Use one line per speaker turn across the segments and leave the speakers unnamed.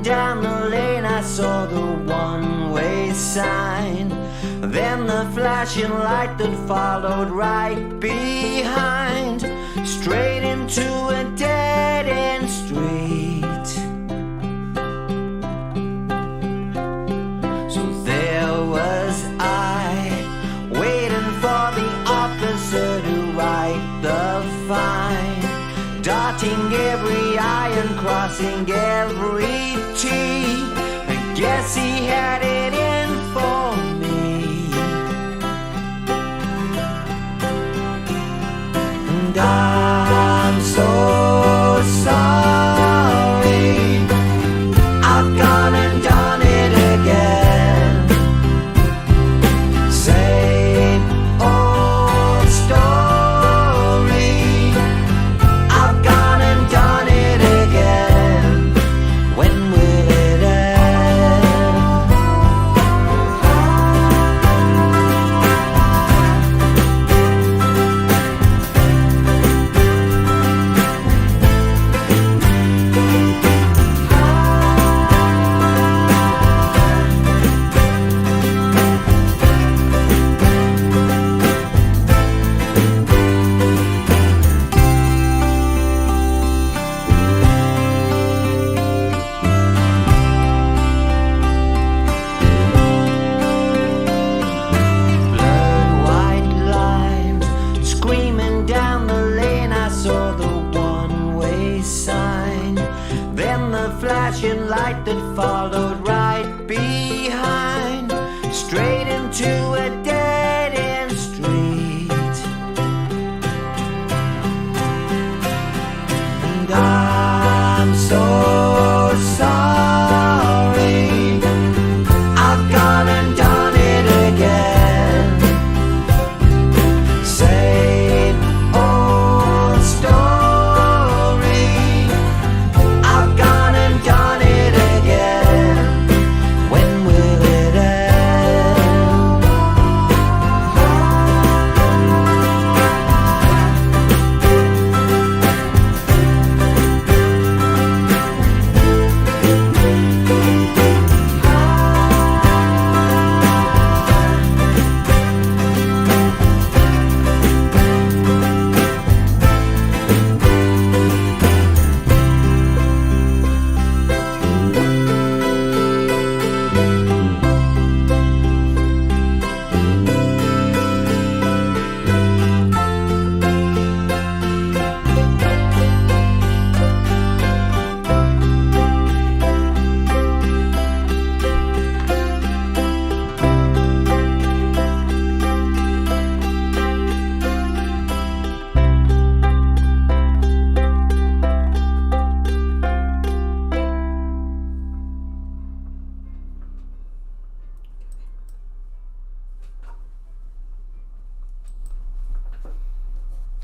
down the lane I saw the one-way sign, then the flashing light that followed right behind, straight into a dead-end street. So there was I, waiting for the officer to write the fine, dotting every I and crossing every T. I guess he had it in for me. And I'm so sorry, I've gone and done it again. Same old story, I've gone and done it again. When will it end? Blurred white lines screaming down the lane I saw the one-way sign, then the flashing light that followed right behind, straight into a dead-end street. And I'm so sorry, I've gone and done it again. Same old story, I've gone and done it again. When will it end?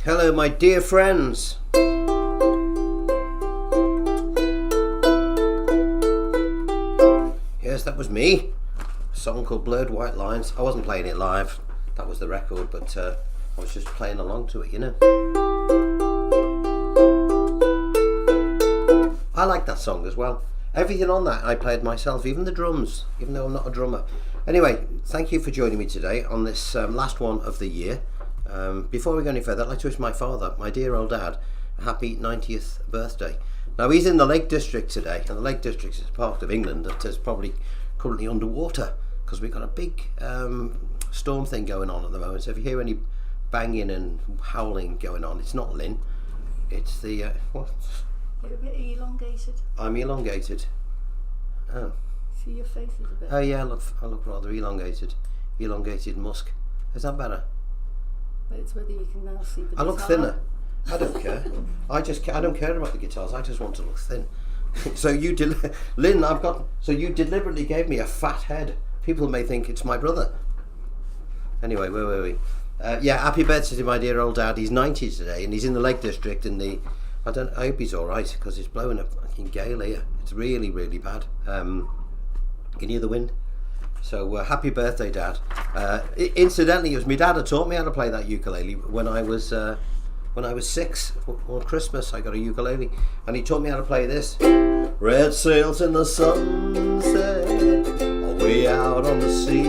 Hello, my dear friends. Yes, that was me. A song called Blurred White Lines. I wasn't playing it live. That was the record, but I was just playing along to it, you know. I like that song as well. Everything on that I played myself, even the drums, even though I'm not a drummer. Anyway, thank you for joining me today on this last one of the year. Before we go any further, I'd like to wish my father, my dear old dad, a happy 90th birthday. Now, he's in the Lake District today, and the Lake District is a part of England that is probably currently underwater because we've got a big storm thing going on at the moment. So if you hear any banging and howling going on, it's not Lynn, it's the what?
You're a bit elongated.
I'm elongated. Oh.
See, your face is a bit.
Oh yeah, I look rather elongated. Elongated musk. Is that better?
But it's whether you can now see the
I look
guitar.
thinner. I don't care. I don't care about the guitars. I just want to look thin. So you Lynn, so you deliberately gave me a fat head. People may think it's my brother. Anyway, where were we? Yeah, happy birthday to my dear old dad. He's 90 today, and he's in the Lake District. I hope he's all right because it's blowing a fucking gale here. It's really, really bad. Can you hear the wind? So happy birthday, Dad. Incidentally, it was my dad who taught me how to play that ukulele when I was 6. On Christmas, I got a ukulele, and he taught me how to play this. Red sails in the sunset, away out on the sea.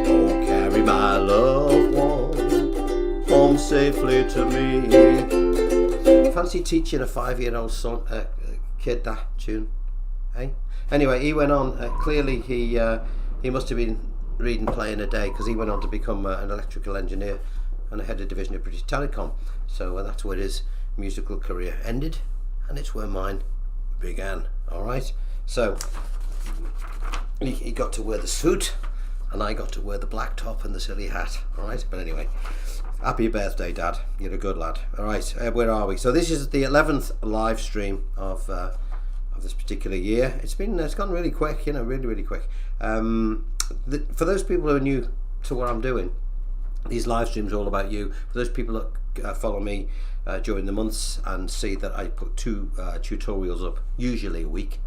Oh, carry my loved one home safely to me. Fancy teaching a 5-year-old son, kid that tune, eh? Anyway, he went on. Clearly, he must have been reading, playing a day, because he went on to become an electrical engineer and a head of division of British Telecom. So that's where his musical career ended, and it's where mine began. All right. So he got to wear the suit, and I got to wear the black top and the silly hat. All right. But anyway, happy birthday, Dad. You're a good lad. All right. Where are we? So this is the 11th live stream of this particular year. It's gone really quick. Really quick. For those people who are new to what I'm doing, these live streams are all about you. For those people that follow me during the months and see that I put 2 tutorials up, usually a week.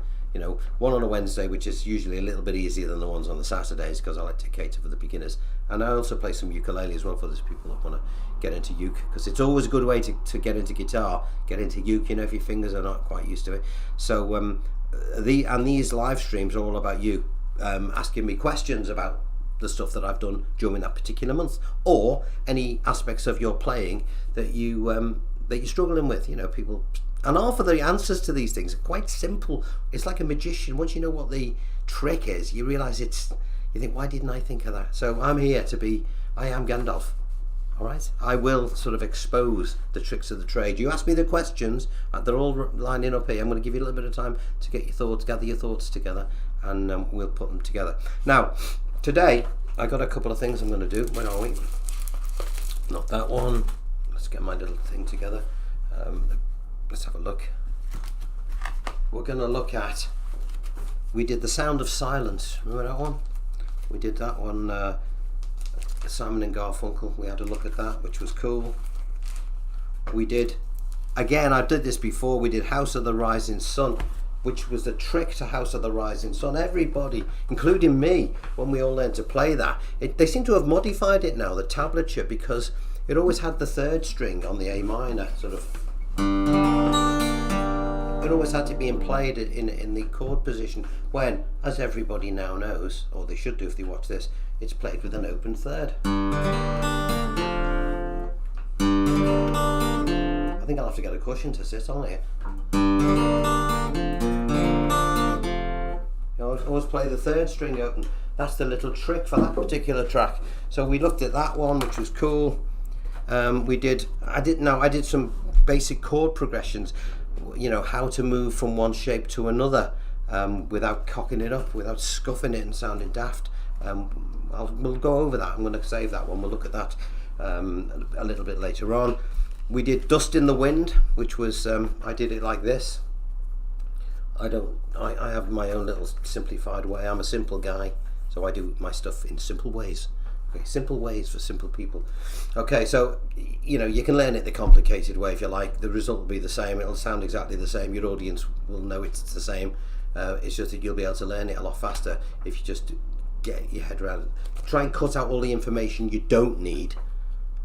One on a Wednesday, which is usually a little bit easier than the ones on the Saturdays, because I like to cater for the beginners. And I also play some ukulele as well for those people that want to get into uke, because it's always a good way to get into guitar, get into uke, if your fingers are not quite used to it. So these live streams are all about you, asking me questions about the stuff that I've done during that particular month, or any aspects of your playing that you're struggling with. People, and offer the answers to these things are quite simple. It's like a magician. Once you know what the trick is, you realise you think, why didn't I think of that? So I'm here I am Gandalf. All right, I will sort of expose the tricks of the trade. You ask me the questions, they're all lining up here. I'm going to give you a little bit of time to get gather your thoughts together, and we'll put them together. Now, today I got a couple of things I'm going to do. Where are we? Not that one. Let's get my little thing together. Let's have a look. We're going to look at, we did The Sound of Silence. Remember that one? We did that one, Simon and Garfunkel. We had a look at that, which was cool. We did, again, I did this before, we did House of the Rising Sun, which was the trick to House of the Rising Sun. Everybody, including me, when we all learned to play that, they seem to have modified it now, the tablature, because it always had the 3rd string on the A minor, sort of. It always had to be played in the chord position, when, as everybody now knows, or they should do if they watch this, it's played with an open 3rd. I think I'll have to get a cushion to sit on here. Always play the 3rd string open. That's the little trick for that particular track. So we looked at that one, which was cool. I did some basic chord progressions, how to move from one shape to another without cocking it up, without scuffing it and sounding daft. We'll go over that. I'm going to save that one. We'll look at that a little bit later on. We did Dust in the Wind, which was, I did it like this. I have my own little simplified way. I'm a simple guy, so I do my stuff in simple ways. Okay, simple ways for simple people. Okay, so you can learn it the complicated way if you like. The result will be the same. It'll sound exactly the same. Your audience will know it's the same. It's just that you'll be able to learn it a lot faster if you just get your head around it. Try and cut out all the information you don't need.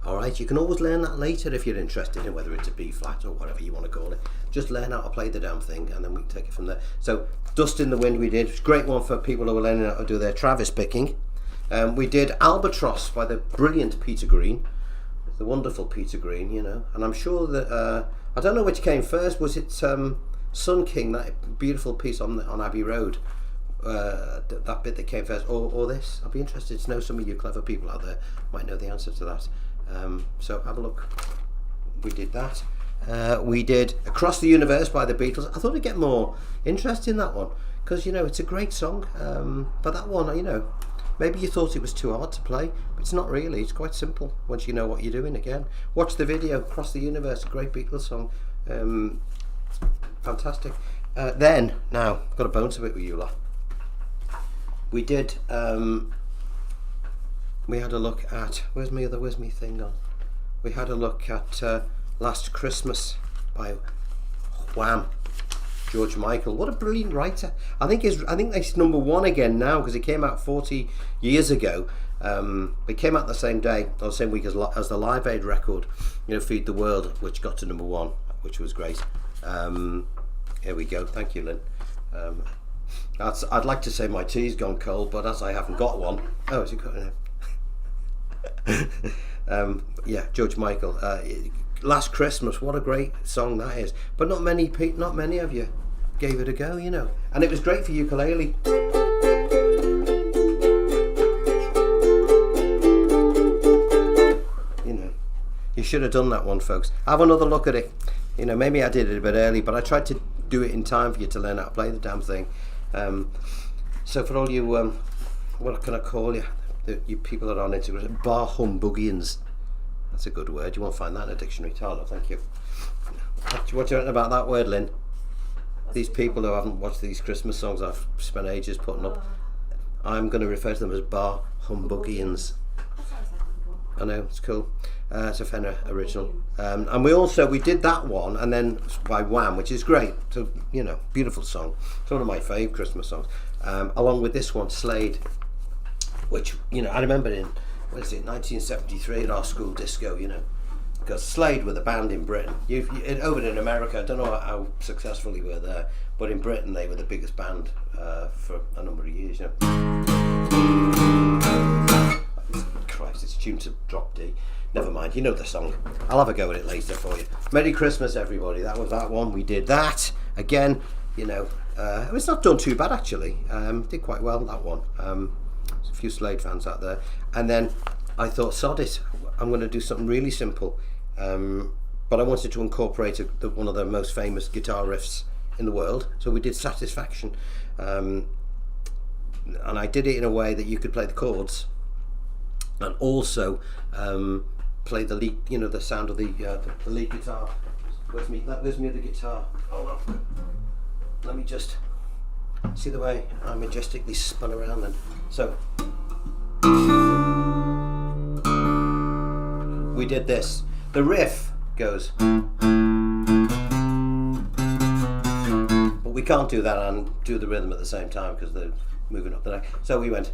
All right, you can always learn that later if you're interested in whether it's a B flat or whatever you want to call it. Just learn how to play the damn thing, and then we can take it from there. So, Dust in the Wind we did. It's a great one for people who are learning how to do their Travis picking. We did Albatross by the brilliant Peter Green, the wonderful Peter Green, and I'm sure that, I don't know which came first. Was it Sun King, that beautiful piece on Abbey Road, that bit that came first, or this? I'd be interested to know. Some of you clever people out there might know the answer to that. So have a look. We did that. We did Across the Universe by the Beatles. I thought I'd get more interest in that one, because it's a great song, but that one, maybe you thought it was too hard to play, but it's not really. It's quite simple once you know what you're doing. Again, watch the video. Across the Universe, a great Beatles song. Fantastic. Then, now, I've got a bone to pick with you lot. We did, we had a look at, where's my thing gone? We had a look at Last Christmas by Wham! George Michael. What a brilliant writer. I think he's #1 again now, because it came out 40 years ago. It came out the same day, or the same week as the Live Aid record, Feed the World, which got to #1, which was great. Here we go. Thank you, Lynn. I'd like to say my tea's gone cold, but as I haven't got one. Oh, is it got yeah, George Michael. Last Christmas. What a great song that is. But not many of you gave it a go, you know. And it was great for ukulele. You know, you should have done that one, folks. Have another look at it. You know, maybe I did it a bit early, but I tried to do it in time for you to learn how to play the damn thing. So for all you, what can I call you? You people that are on Instagram, bar humbuggians. That's a good word. You won't find that in a dictionary, Tyler. Thank you. What do you reckon about that word, Lynn? These people who haven't watched these Christmas songs I've spent ages putting up, I'm going to refer to them as bar humbuggians. I know, it's cool. It's a Fennah original. And we did that one, and then by Wham, which is great. So, you know, beautiful song. It's one of my favourite Christmas songs. Along with this one, Slade, which, you know, I remember in, 1973 at our school disco, you know, because Slade were the band in Britain. Over in America, I don't know how successful they were there, but in Britain they were the biggest band for a number of years, you know. Christ, it's tuned to drop D. Never mind, you know the song. I'll have a go at it later for you. Merry Christmas, everybody. That was that one. We did that again. You know, it's not done too bad actually. Did quite well, that one. There's a few Slade fans out there. And then I thought, sod it, I'm going to do something really simple. But I wanted to incorporate one of the most famous guitar riffs in the world. So we did Satisfaction. And I did it in a way that you could play the chords and also play the lead, you know, the sound of the lead guitar. Where's me the guitar? Hold on. Let me just see the way I majestically spun around then. So we did this. The riff goes, but we can't do that and do the rhythm at the same time because they're moving up the neck. So we went.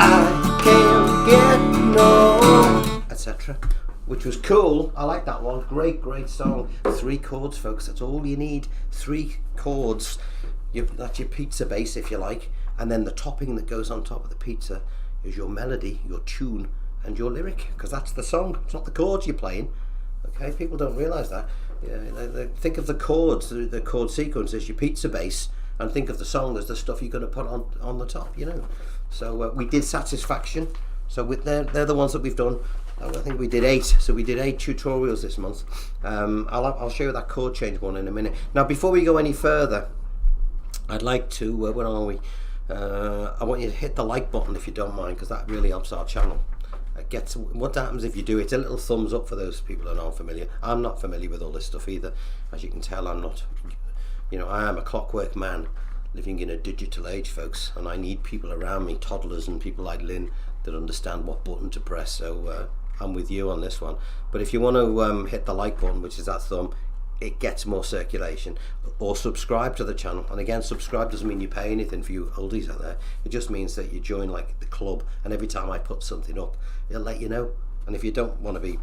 I can't get no, etc. Which was cool. I like that one. Great song. 3 chords, folks. That's all you need. 3 chords. That's your pizza base, if you like. And then the topping that goes on top of the pizza is your melody, your tune, and your lyric. Because that's the song. It's not the chords you're playing. Okay, people don't realise that. Yeah, they think of the chords, the chord sequence as your pizza base, and think of the song as the stuff you're going to put on the top, you know. So we did Satisfaction. So they're the ones that we've done. I think we did 8. So we did 8 tutorials this month. I'll show you that chord change one in a minute. Now, before we go any further, I'd like to, where are we? I want you to hit the like button if you don't mind, because that really helps our channel. What happens if you do it? A little thumbs up for those people who aren't familiar. I'm not familiar with all this stuff either. As you can tell, I'm not. You know, I am a clockwork man living in a digital age, folks, and I need people around me, toddlers and people like Lynn, that understand what button to press. So I'm with you on this one. But if you want to hit the like button, which is that thumb, it gets more circulation. Or subscribe to the channel. And again, subscribe doesn't mean you pay anything for you oldies out there. It just means that you join like the club, and every time I put something up, it'll let you know. And if you don't want to be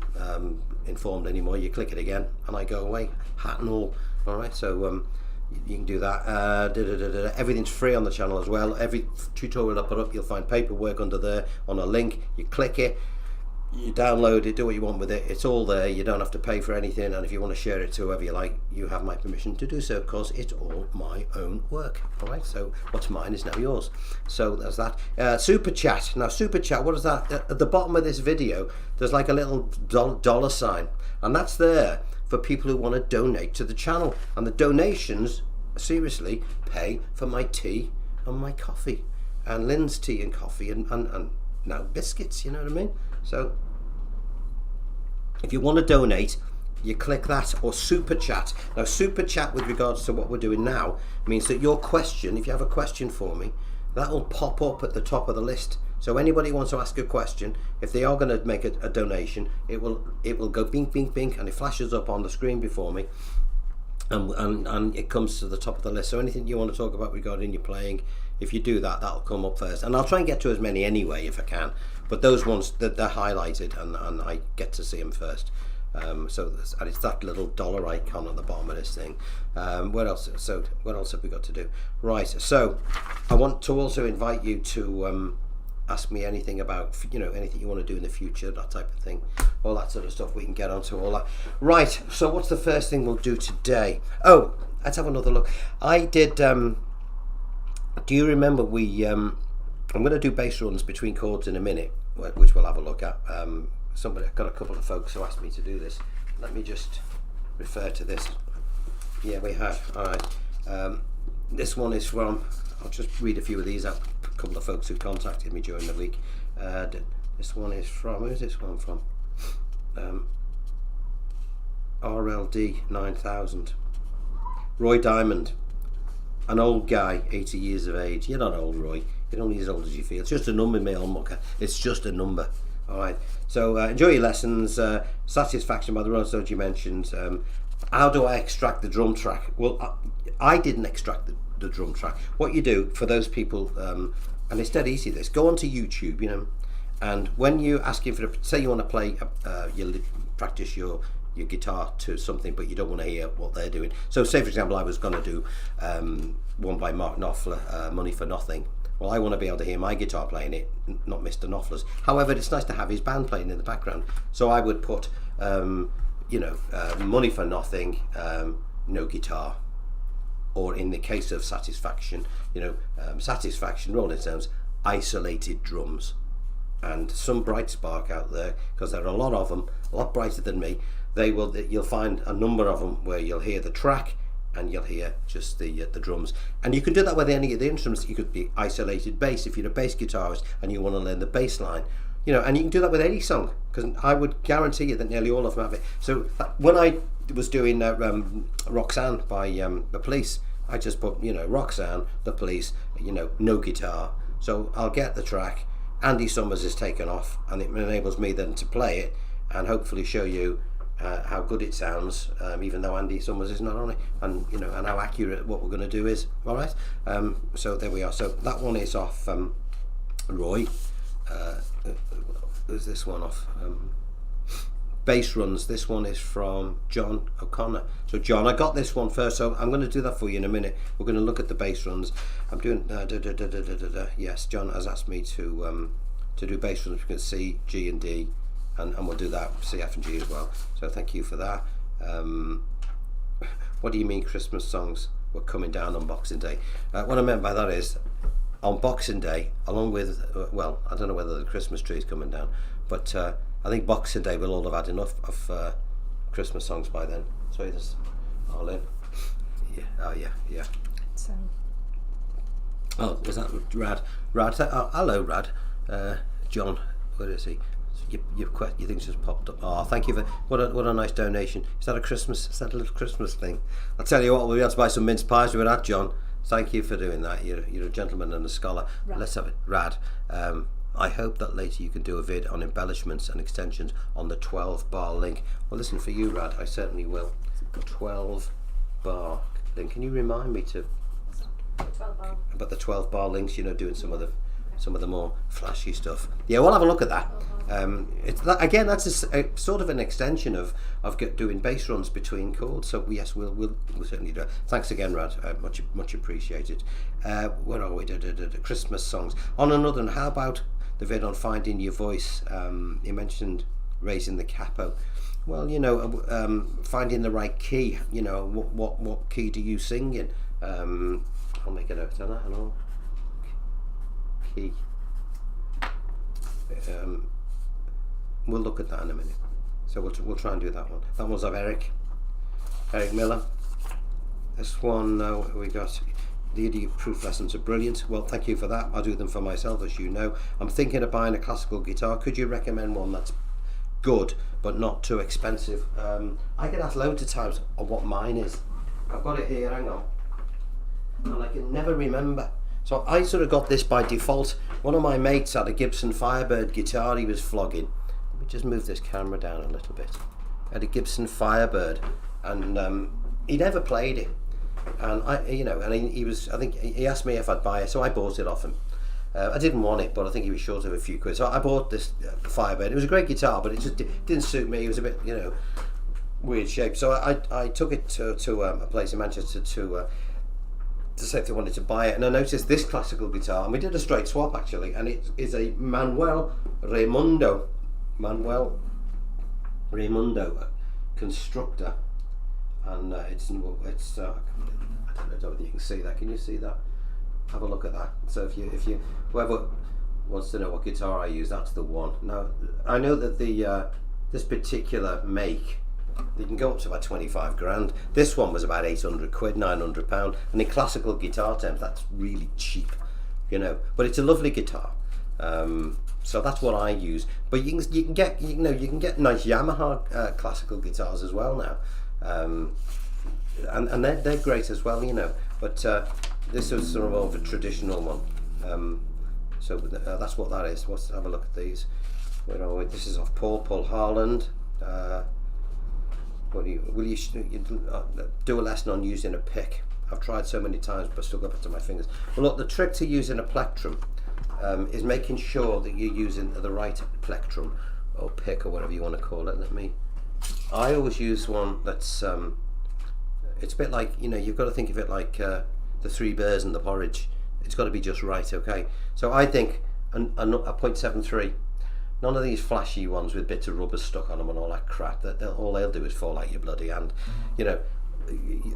informed anymore, you click it again and I go away, hat and all. Alright, so you can do that. Everything's free on the channel as well. Every tutorial I put up, you'll find paperwork under there on a link. You click it, you download it, do what you want with it. It's all there. You don't have to pay for anything, and if you want to share it to whoever you like, you have my permission to do so, because it's all my own work. All right, so what's mine is now yours. So there's that. Super chat. Now, super chat, what is that? At the bottom of this video, there's like a little dollar sign, and that's there for people who want to donate to the channel. And the donations, seriously, pay for my tea and my coffee, and Lynn's tea and coffee, and now biscuits, you know what I mean? So if you want to donate, you click that, or super chat. Now, super chat with regards to what we're doing now means that your question, if you have a question for me, that will pop up at the top of the list. So anybody who wants to ask a question, if they are going to make a donation, it will go bing bing bing, and it flashes up on the screen before me, and it comes to the top of the list. So anything you want to talk about regarding your playing, if you do that, that'll come up first. And I'll try and get to as many anyway if I can. But those ones that they're highlighted, and I get to see them first. So and it's that little dollar icon on the bottom of this thing. What else? So what else have we got to do? Right. So I want to also invite you to ask me anything about, anything you want to do in the future, that type of thing, all that sort of stuff. We can get onto all that. Right. So what's the first thing we'll do today? Oh, let's have another look. I did. Do you remember I'm going to do bass runs between chords in a minute, which we'll have a look at. I've got a couple of folks who asked me to do this. Let me just refer to this. Yeah, we have. All right. This one is from, I'll just read a few of these out. A couple of folks who contacted me during the week. This one is from, who's this one from? RLD 9000. Roy Diamond. An old guy, 80 years of age. You're not old, Roy. You're only as old as you feel. It's just a number, my old mucker. It's just a number. All right. So enjoy your lessons. Satisfaction by the Road you mentioned. How do I extract the drum track? Well, I didn't extract the drum track. What you do for those people, and it's dead easy. This go onto YouTube, and when you asking for, say you want to play, you practice your guitar to something, but you don't want to hear what they're doing. So, say for example, I was going to do one by Mark Knopfler, Money for Nothing. Well, I want to be able to hear my guitar playing it, not Mr. Knopfler's. However, it's nice to have his band playing in the background. So I would put, Money for Nothing, no guitar. Or in the case of Satisfaction, Satisfaction, Rolling Stones, isolated drums. And some bright spark out there, because there are a lot of them, a lot brighter than me. You'll find a number of them where you'll hear the track, and you'll hear just the drums. And you can do that with any of the instruments. You could be isolated bass if you're a bass guitarist and you want to learn the bass line, and you can do that with any song, because I would guarantee you that nearly all of them have it. So when I was doing Roxanne by the Police, I just put Roxanne, the Police, no guitar. So I'll get the track. Andy Summers is taken off, and it enables me then to play it and hopefully show you how good it sounds, even though Andy Summers is not on it, and and how accurate what we're going to do is. All right. So there we are. So that one is off Roy. There's this one off Bass Runs. This one is from John O'Connor. So John, I got this one first, so I'm going to do that for you in a minute. We're going to look at the bass runs. I'm doing yes. John has asked me to do bass runs between C, G, and D. And we'll do that, C, F and G as well. So thank you for that. What do you mean Christmas songs were coming down on Boxing Day? What I meant by that is, on Boxing Day, along with, I don't know whether the Christmas tree is coming down, but I think Boxing Day we'll all have had enough of Christmas songs by then. Sorry, this all in. Yeah. Oh yeah. Oh, was that Rad? Hello, Rad. John, where is he? Your things just popped up. Oh, thank you for what a nice donation. Is that a little Christmas thing? I'll tell you what, we'll be able to buy some mince pies with that, John. Thank you for doing that. You're a gentleman and a scholar. Rad. Let's have it, Rad. I hope that later you can do a vid on embellishments and extensions on the 12-bar link. Well, listen, for you, Rad, I certainly will. 12-bar link. Can you remind me to
12-bar.
About the 12-bar links? Doing some of the more flashy stuff. Yeah, we'll have a look at that. It's that, again, that's a sort of an extension of doing bass runs between chords. So yes, we'll certainly do it. Thanks again, Rad. Much appreciated. Where are we? Christmas songs. On another one, how about the vid on finding your voice? You mentioned raising the capo. Well, finding the right key. What key do you sing in? I'll make a note on that and all. Key. We'll look at that in a minute. So we'll try and do that one. That one's of Eric Miller. This one we got. The idiot proof lessons are brilliant. Well, thank you for that. I'll do them for myself, as you know. I'm thinking of buying a classical guitar. Could you recommend one that's good but not too expensive? I get asked loads of times of what mine is. I've got it here, hang on, and I can never remember. So I sort of got this by default. One of my mates had a Gibson Firebird guitar he was flogging. Let me just move this camera down a little bit. I had a Gibson Firebird, and he never played it, and he was. I think he asked me if I'd buy it, so I bought it off him. I didn't want it, but I think he was short of a few quid, so I bought this Firebird. It was a great guitar, but it just didn't suit me. It was a bit, weird shape. So I took it to a place in Manchester to say if they wanted to buy it, and I noticed this classical guitar, and we did a straight swap actually, and it is a Manuel Raimundo constructor, and it's I don't know whether you can see that. Can you see that? Have a look at that. So if you whoever wants to know what guitar I use, that's the one. Now I know that the this particular make, you can go up to about 25 grand. This one was about 800 quid, 900 pound, and in classical guitar terms that's really cheap, but it's a lovely guitar. So that's what I use. But you can get nice Yamaha classical guitars as well now, and they're great as well, But this is sort of more of a traditional one. So that's what that is. Let's have a look at these. Where are we? This is off Paul Harland. Will you do a lesson on using a pick? I've tried so many times, but still got it to my fingers. Well, look, the trick to using a plectrum is making sure that you're using the right plectrum or pick or whatever you want to call it. I always use one that's it's a bit like, you've got to think of it like the Three Bears and the Porridge. It's got to be just right, okay? So I think a 0.73. None of these flashy ones with bits of rubber stuck on them and all that crap. All they'll do is fall out your bloody hand,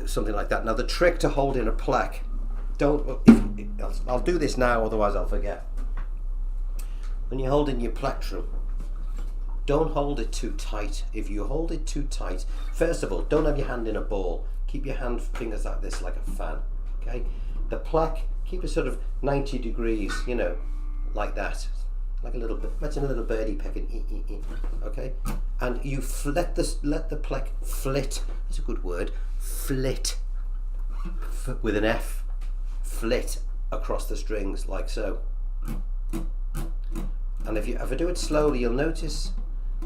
something like that. Now the trick to holding a plec, I'll do this now, otherwise I'll forget. When you're holding your plectrum, don't hold it too tight. If you hold it too tight, first of all, don't have your hand in a ball. Keep your fingers like this, like a fan. Okay. The plec, keep it sort of 90 degrees, like that. Like imagine a little birdie pecking, okay? And you let the plec flit. That's a good word. Flit with an F. Flit across the strings like so. And if I do it slowly, you'll notice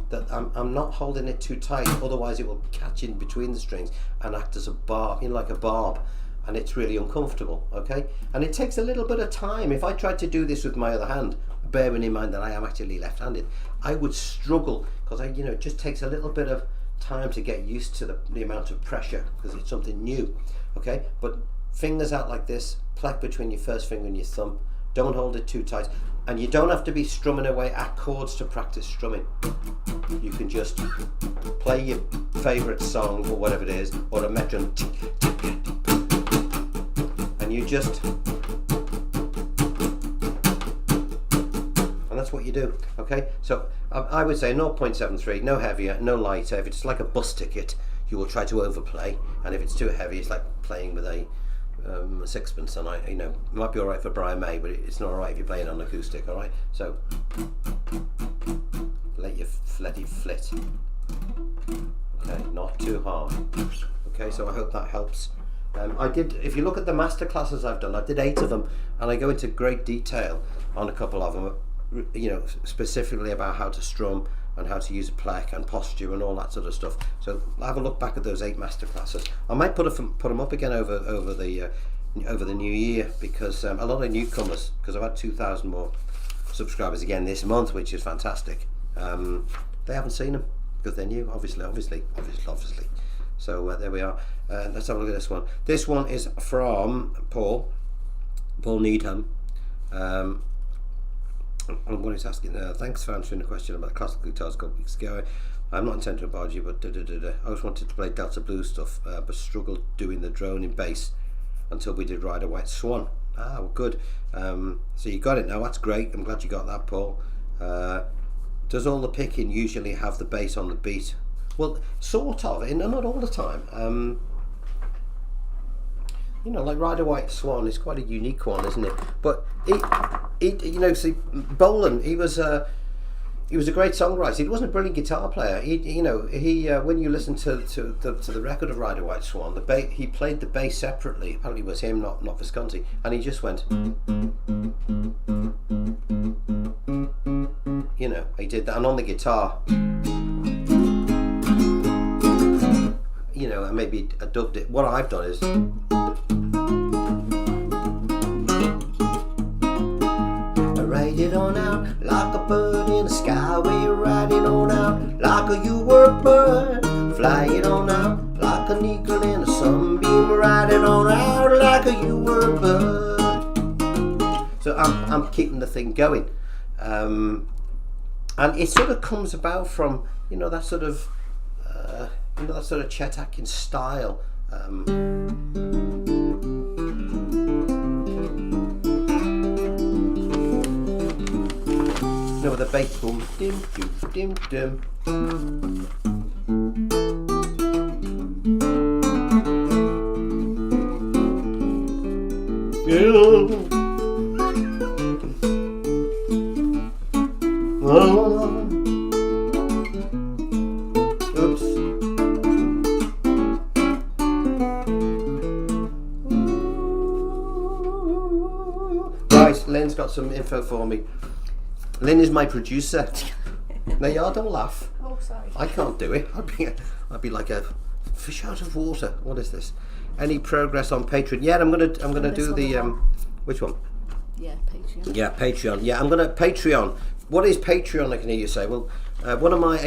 that I'm not holding it too tight. Otherwise, it will catch in between the strings and act as a barb, like a barb. And it's really uncomfortable, okay? And it takes a little bit of time. If I tried to do this with my other hand, bearing in mind that I am actually left-handed, I would struggle because it just takes a little bit of time to get used to the amount of pressure because it's something new, okay? But fingers out like this, plec between your first finger and your thumb. Don't hold it too tight, and you don't have to be strumming away at chords to practice strumming. You can just play your favourite song or whatever it is, or a metronome. And you just, and that's what you do, okay? So I would say 0.73, no heavier, no lighter. If it's like a bus ticket, you will try to overplay, and if it's too heavy, it's like playing with a sixpence. And it might be all right for Brian May, but it's not all right if you're playing on acoustic. All right, so let it flit. Okay, not too hard. Okay, so I hope that helps. If you look at the master classes I've done, I did 8 of them, and I go into great detail on a couple of them, specifically about how to strum and how to use a plec and posture and all that sort of stuff. So have a look back at those 8 master classes. I might put them up again over the new year, because a lot of newcomers, because I've had 2,000 more subscribers again this month, which is fantastic. They haven't seen them because they're new, obviously. So there we are. Let's have a look at this one. This one is from Paul Needham. And what he's asking, thanks for answering the question about classical guitars a couple weeks ago. I'm not intending to barge you, but I always wanted to play Delta Blues stuff, but struggled doing the droning bass until we did Ride a White Swan. Well, good. So you got it now. That's great. I'm glad you got that, Paul. Does all the picking usually have the bass on the beat? Well, sort of, and not all the time. Like Ride a White Swan is quite a unique one, isn't it? But see, Bolan, he was a great songwriter. He wasn't a brilliant guitar player. He when you listen to the record of Ride a White Swan, he played the bass separately. Apparently, it was him, not Visconti, and he just went. He did that, and on the guitar. maybe dubbed it. What I've done is. Ride it on out like a bird in the sky. We ride it on out like a you were a bird. Fly it on out like an eagle in a sunbeam. Ride it on out like a you were a bird. So I'm keeping the thing going, and it sort of comes about from that sort of Chet Atkins style. With the bass boom, dim dim dim dim. Oops. Right, Lynn's got some info for me. Lynn is my producer. Now, y'all don't laugh.
Oh, sorry.
I can't do it. I'd be like a fish out of water. What is this? Any progress on Patreon? Yeah, I'm gonna do the which one?
Yeah, Patreon.
Yeah, Patreon. Yeah, I'm gonna Patreon. What is Patreon? I can hear you say. Well, one of my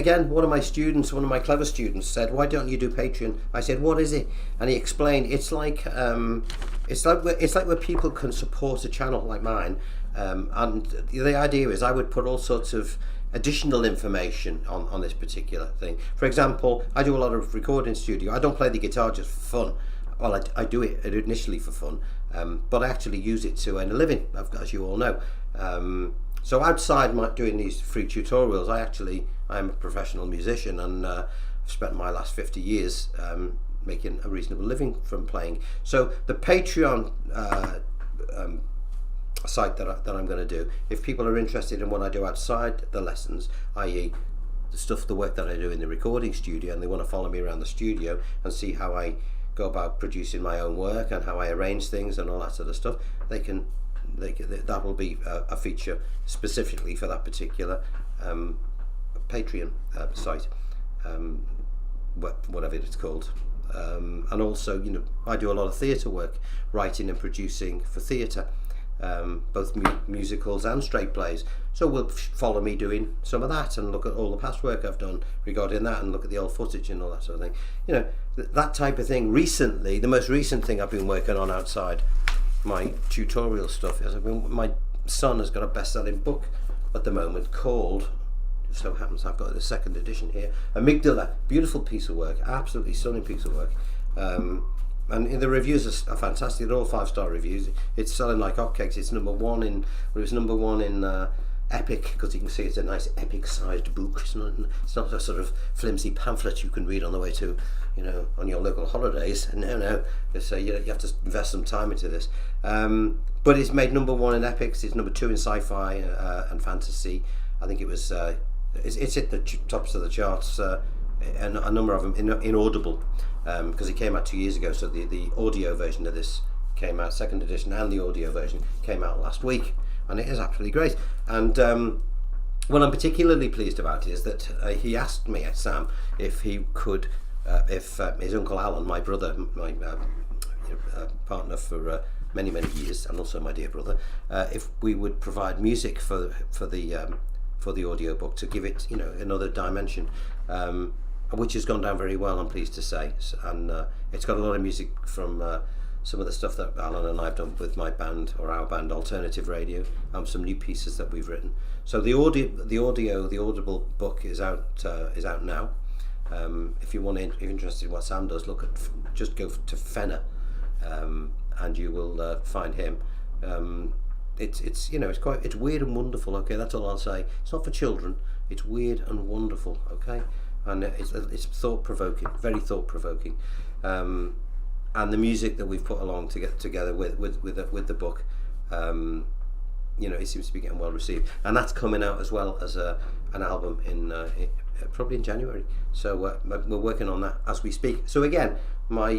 clever students said, "Why don't you do Patreon?" I said, "What is it?" And he explained, it's like where people can support a channel like mine. And the idea is I would put all sorts of additional information on this particular thing. For example, I do a lot of recording studio. I don't play the guitar just for fun. Well, I do it initially for fun, but I actually use it to earn a living, as you all know. So outside doing these free tutorials, I'm a professional musician, and I've spent my last 50 years making a reasonable living from playing. So the Patreon site that I'm going to do, if people are interested in what I do outside the lessons, i.e. the work that I do in the recording studio, and they want to follow me around the studio and see how I go about producing my own work and how I arrange things and all that sort of stuff, that will be a feature specifically for that particular Patreon site, whatever it's called. And also, I do a lot of theatre work, writing and producing for theatre. Both musicals and straight plays, so will follow me doing some of that and look at all the past work I've done regarding that and look at the old footage and all that sort of thing. That type of thing. Recently, the most recent thing I've been working on outside my tutorial stuff is my son has got a best-selling book at the moment called, just so happens I've got the second edition here, Amygdala. Beautiful piece of work, absolutely stunning piece of work. And the reviews are fantastic. They're all 5-star reviews. It's selling like hotcakes. It's number one in Epic, because you can see it's a nice epic-sized book. It's not a sort of flimsy pamphlet you can read on the way to, on your local holidays. No, it's you have to invest some time into this. But it's made number one in Epics. It's number 2 in sci-fi and fantasy. I think it was. It's hit the tops of the charts. And a number of them in Audible, because it came out 2 years ago. So the audio version of this came out, second edition, and the audio version came out last week, and it is absolutely great. And what I'm particularly pleased about is that he asked me, Sam, if he could, if his uncle Alan, my brother, my partner for many years, and also my dear brother, if we would provide music for the audio book to give it another dimension. Which has gone down very well, I'm pleased to say, and it's got a lot of music from some of the stuff that Alan and I have done with my band, or our band, Alternative Radio, some new pieces that we've written. So the Audible book is out now. If you're interested in what Sam does, just go to Fennah, and you will find him. It's weird and wonderful. Okay, that's all I'll say. It's not for children. It's weird and wonderful. Okay. And it's thought-provoking, very thought-provoking, and the music that we've put along to get together with the book, it seems to be getting well received, and that's coming out as well as an album in probably in January. So we're working on that as we speak. So again, my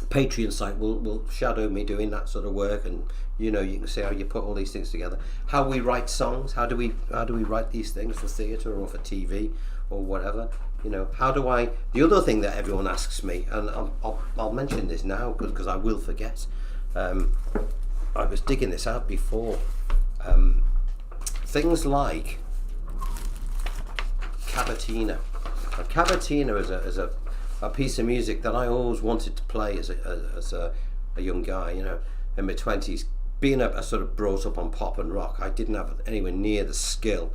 Patreon site will shadow me doing that sort of work, and you can see how you put all these things together, how we write songs, how do we write these things for theatre or for TV or whatever. You know, how do I? The other thing that everyone asks me, and I'll mention this now because I will forget. I was digging this out before. Things like cavatina. A cavatina is a piece of music that I always wanted to play as a young guy. You know, in my 20s, being a sort of brought up on pop and rock, I didn't have anywhere near the skill,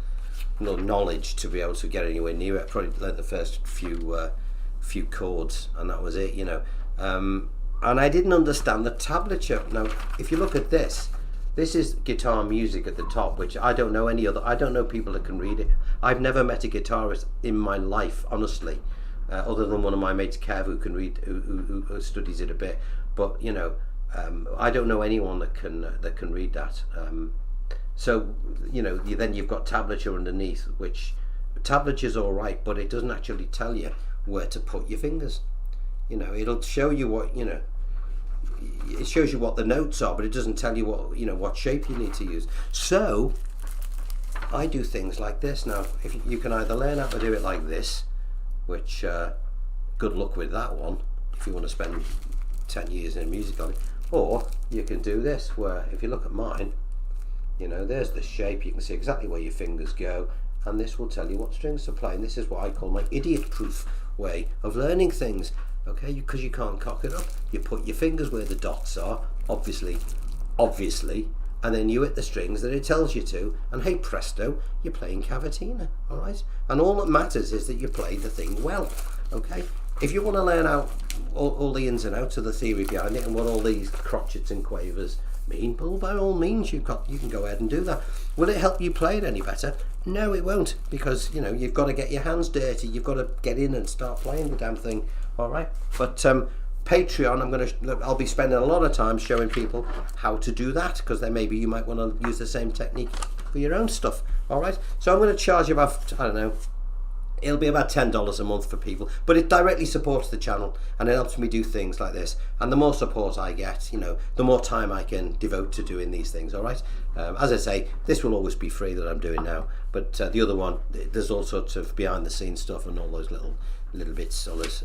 no knowledge to be able to get anywhere near it. I probably learned the first few chords, and that was it. You know, and I didn't understand the tablature. Now, if you look at this is guitar music at the top, which I don't know any other. I don't know people that can read it. I've never met a guitarist in my life, honestly, other than one of my mates, Kev, who can read, who studies it a bit. But you know, I don't know anyone that can read that. So you know, then you've got tablature underneath, which tablature's all right, but it doesn't actually tell you where to put your fingers. You know, it'll show you what, you know, it shows you what the notes are, but it doesn't tell you what, you know, what shape you need to use. So I do things like this. Now, if you can either learn how to do it like this, which good luck with that one if you want to spend 10 years in music on it, or you can do this, where if you look at mine, you know, there's the shape, you can see exactly where your fingers go, and this will tell you what strings to play. And this is what I call my idiot-proof way of learning things. Okay, because you can't cock it up. You put your fingers where the dots are, obviously, and then you hit the strings that it tells you to, and hey presto, you're playing cavatina, all right? And all that matters is that you play the thing well, okay? If you want to learn out all the ins and outs of the theory behind it and what all these crotchets and quavers mean, well, by all means, you can go ahead and do that. Will it help you play it any better? No, it won't, because, you know, you've got to get your hands dirty. You've got to get in and start playing the damn thing. All right, but Patreon, I'll be spending a lot of time showing people how to do that, because then maybe you might want to use the same technique for your own stuff. All right, so I'm going to charge you about, I don't know, it'll be about $10 a month for people, but it directly supports the channel and it helps me do things like this. And the more support I get, you know, the more time I can devote to doing these things. All right, as I say, this will always be free that I'm doing now, but the other one, there's all sorts of behind the scenes stuff and all those little bits, all this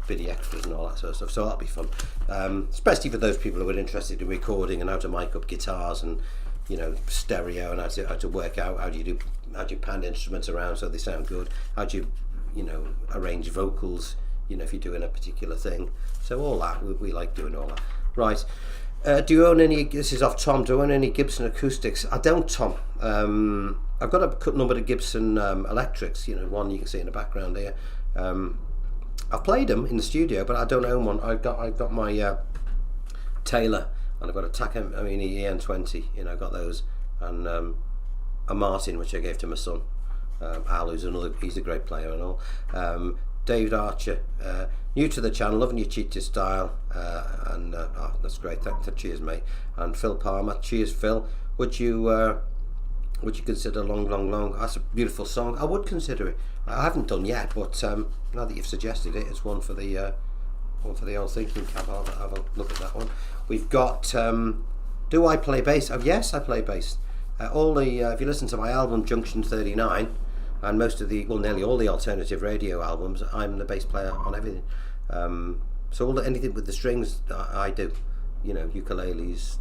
video extras and all that sort of stuff, so that'll be fun, especially for those people who are interested in recording and how to mic up guitars and, you know, stereo, and how to work out how do you pan instruments around so they sound good, how do you know, arrange vocals, you know, if you're doing a particular thing. So all that, we like doing all that. Right, do you own any, this is off Tom, do you own any Gibson acoustics? I don't, Tom. I've got a number of Gibson electrics, you know, one you can see in the background here. I've played them in the studio, but I don't own one. I've got my Taylor, and I've got a Takamine EN20. You know, I got those, and a Martin, which I gave to my son, Al, who's he's a great player and all. David Archer, new to the channel, loving your cheat style, and that's great. Cheers, mate. And Phil Palmer, cheers, Phil. Would you consider Long? That's a beautiful song. I would consider it. I haven't done yet, but now that you've suggested it, it's one for the old thinking cap. I'll have a look at that one. We've got do I play bass? Yes, I play bass. If you listen to my album Junction 39 and nearly all the alternative radio albums, I'm the bass player on everything. So anything with the strings, I do. You know, ukuleles,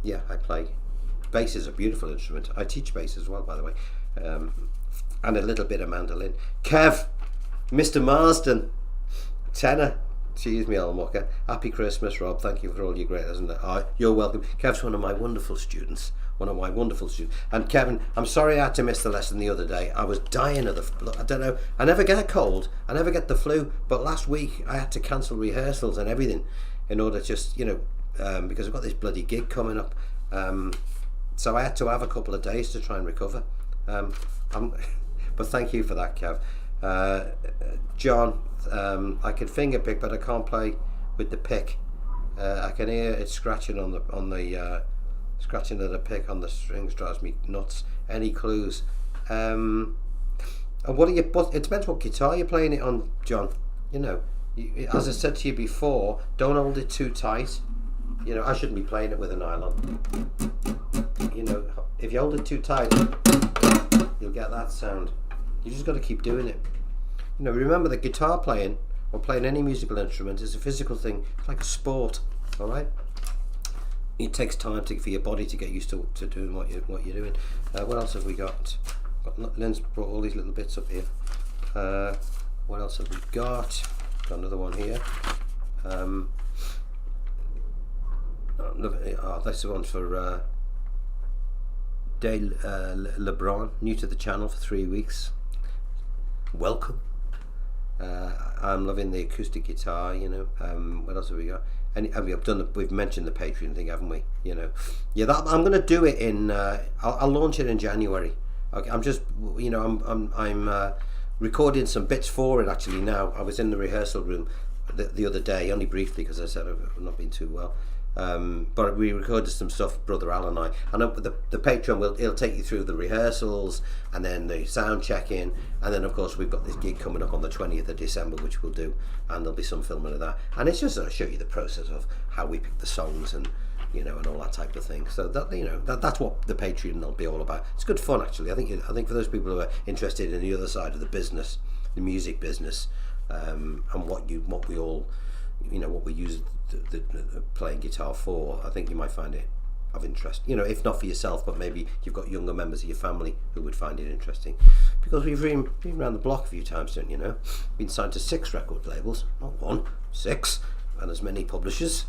yeah, I play. Bass is a beautiful instrument. I teach bass as well, by the way, and a little bit of mandolin. Kev, Mr. Marsden, tenor. Excuse me, Alan Walker. Happy Christmas, Rob. Thank you for all your great, isn't it? You're welcome. Kev's one of my wonderful students. And Kevin, I'm sorry I had to miss the lesson the other day. I was dying of the flu. I don't know. I never get a cold. I never get the flu. But last week I had to cancel rehearsals and everything in order just, you know, because I've got this bloody gig coming up. So I had to have a couple of days to try and recover. But thank you for that, Kev. John, I can finger pick, but I can't play with the pick. I can hear it scratching on the scratching of the pick on the strings drives me nuts. Any clues? And what are you? It depends what guitar you're playing it on, John. You know, as I said to you before, don't hold it too tight. You know, I shouldn't be playing it with a nylon. You know, if you hold it too tight, you'll get that sound. You just got to keep doing it. You know, remember that guitar playing or playing any musical instrument is a physical thing. It's like a sport, all right? It takes time for your body to get used to doing what you're doing. What else have we got? Lynn's brought all these little bits up here. What else have we got? Got another one here. That's the one for Dale LeBron, new to the channel for 3 weeks. Welcome. I'm loving the acoustic guitar. You know. What else have we got? And we've mentioned the Patreon thing, haven't we? You know. Yeah, I'm going to do it in. I'll launch it in January. Okay, I'm just. You know, I'm recording some bits for it actually now. I was in the rehearsal room the other day, only briefly because I said I've not been too well. But we recorded some stuff, Brother Al and I. And the Patreon it'll take you through the rehearsals and then the sound checking, and then of course we've got this gig coming up on the 20th of December, which we'll do, and there'll be some filming of that. And it's just to show you the process of how we pick the songs and and all that type of thing. So that that's what the Patreon will be all about. It's good fun actually. I think for those people who are interested in the other side of the business, the music business, and what we all what we use the playing guitar for, I think you might find it of interest. If not for yourself, but maybe you've got younger members of your family who would find it interesting. Because we've been around the block a few times, don't you know? Been signed to 6 record labels, not 1, 6, and as many publishers.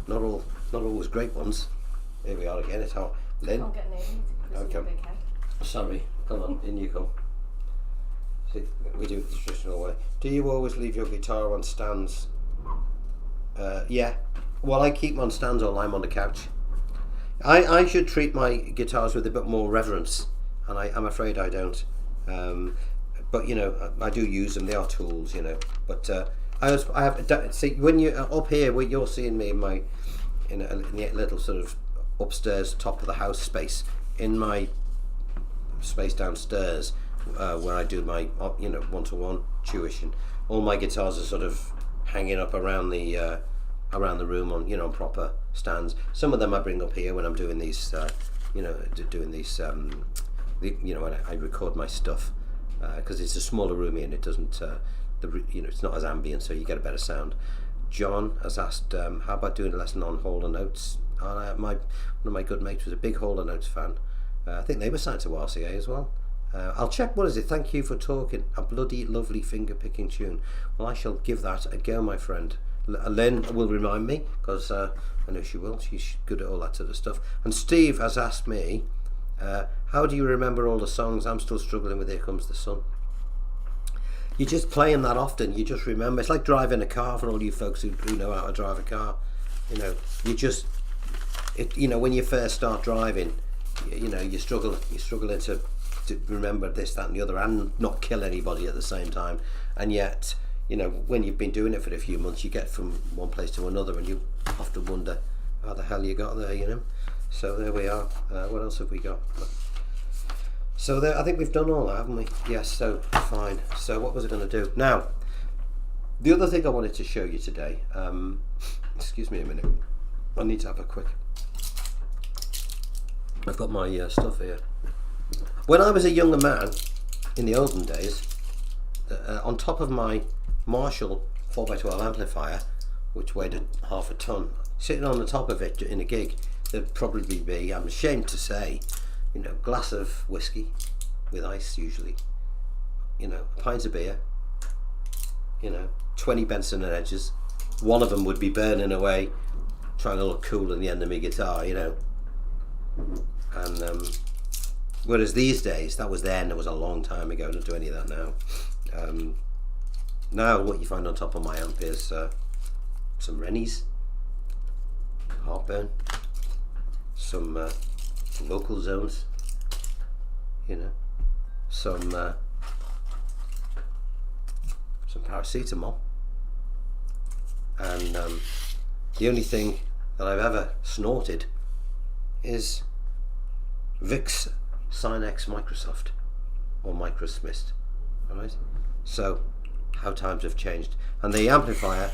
Not always great ones. Here we are again. It's how Lynn.
Can't get near you because of your big head.
Sorry, come on, in you come. See, we do it the traditional way. Do you always leave your guitar on stands? Yeah. Well, I keep them on stands or I'm on the couch. I should treat my guitars with a bit more reverence, and I'm afraid I don't. But I do use them. They are tools, But I have see when you up here, where you're seeing me in the little sort of upstairs top of the house space, in my space downstairs where I do my one-to-one tuition. All my guitars are sort of hanging up around the room on proper stands. Some of them I bring up here when I'm doing these when I record my stuff, because it's a smaller room here and it doesn't it's not as ambient, so you get a better sound. John has asked, how about doing a lesson on Hall & Oates? One of my good mates was a big Hall & Oates fan. I think they were signed to RCA as well. I'll check. What is it? Thank you for talking. A bloody lovely finger picking tune. Well, I shall give that a go, my friend. Lynn will remind me, because I know she will. She's good at all that sort of stuff. And Steve has asked me, how do you remember all the songs? I'm still struggling with Here Comes the Sun. You're just playing that often. You just remember. It's like driving a car for all you folks who know how to drive a car. When you first start driving, you're struggling to remember this, that, and the other, and not kill anybody at the same time. And yet, when you've been doing it for a few months, you get from one place to another, and you often wonder how the hell you got there. So there we are. What else have we got? So there, I think we've done all that, haven't we? Yes. So fine. So what was I going to do now? The other thing I wanted to show you today. Excuse me a minute. I need to have a quick. I've got my stuff here. When I was a younger man, in the olden days, on top of my Marshall 4x12 amplifier, which weighed half a ton, sitting on the top of it in a gig, there'd probably be, I'm ashamed to say, a glass of whiskey with ice usually, a pint of beer, 20 Benson and Hedges. One of them would be burning away, trying to look cool in the end of my guitar, And whereas these days, that was then, it was a long time ago, don't do any of that now. Now what you find on top of my amp is some Rennies, Heartburn, some local zones, some paracetamol, and the only thing that I've ever snorted is Vicks Sinex Microsoft or Microsmith. Alright, so how times have changed. And the amplifier,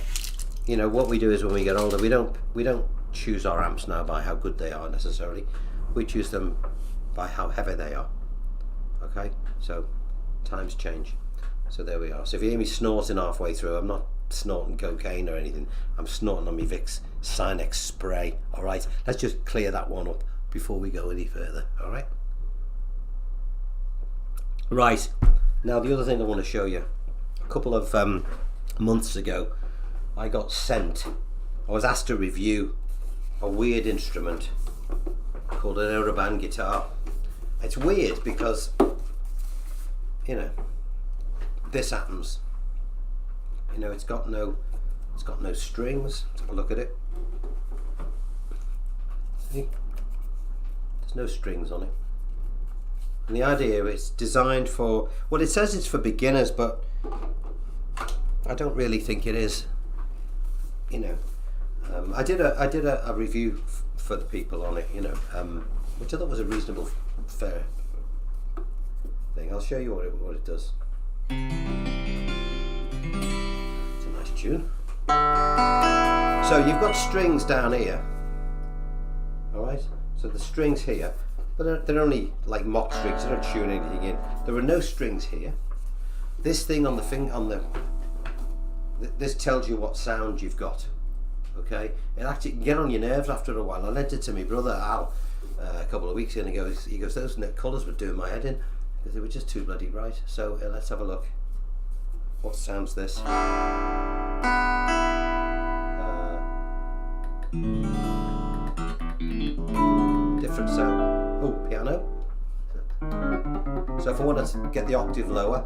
what we do is when we get older, we don't choose our amps now by how good they are necessarily. We choose them by how heavy they are. Okay, so times change. So there we are. So if you hear me snorting halfway through, I'm not snorting cocaine or anything. I'm snorting on my Vicks Sinex spray. All right, let's just clear that one up before we go any further. All right. Right, now the other thing I want to show you. A couple of months ago, I got sent. I was asked to review a weird instrument called an Euroband guitar. It's weird because, you know, this happens. You know, it's got no strings. Let's have a look at it. See, there's no strings on it. And the idea, it's designed for, well, it says it's for beginners, but I don't really think it is. You know, I did a review for the people on it, you know, which I thought was a reasonable, fair thing. I'll show you what it does. It's a nice tune. So you've got strings down here, all right? So the strings here, but they're only like mock strings. They don't tune anything in. There are no strings here. This thing on the this tells you what sound you've got. Okay, it actually can get on your nerves after a while. I lent it to my brother Al a couple of weeks ago, and he goes, those colours were doing my head in because they were just too bloody bright. So let's have a look. What sounds this? Different sound. Oh, piano. So if I want to get the octave lower.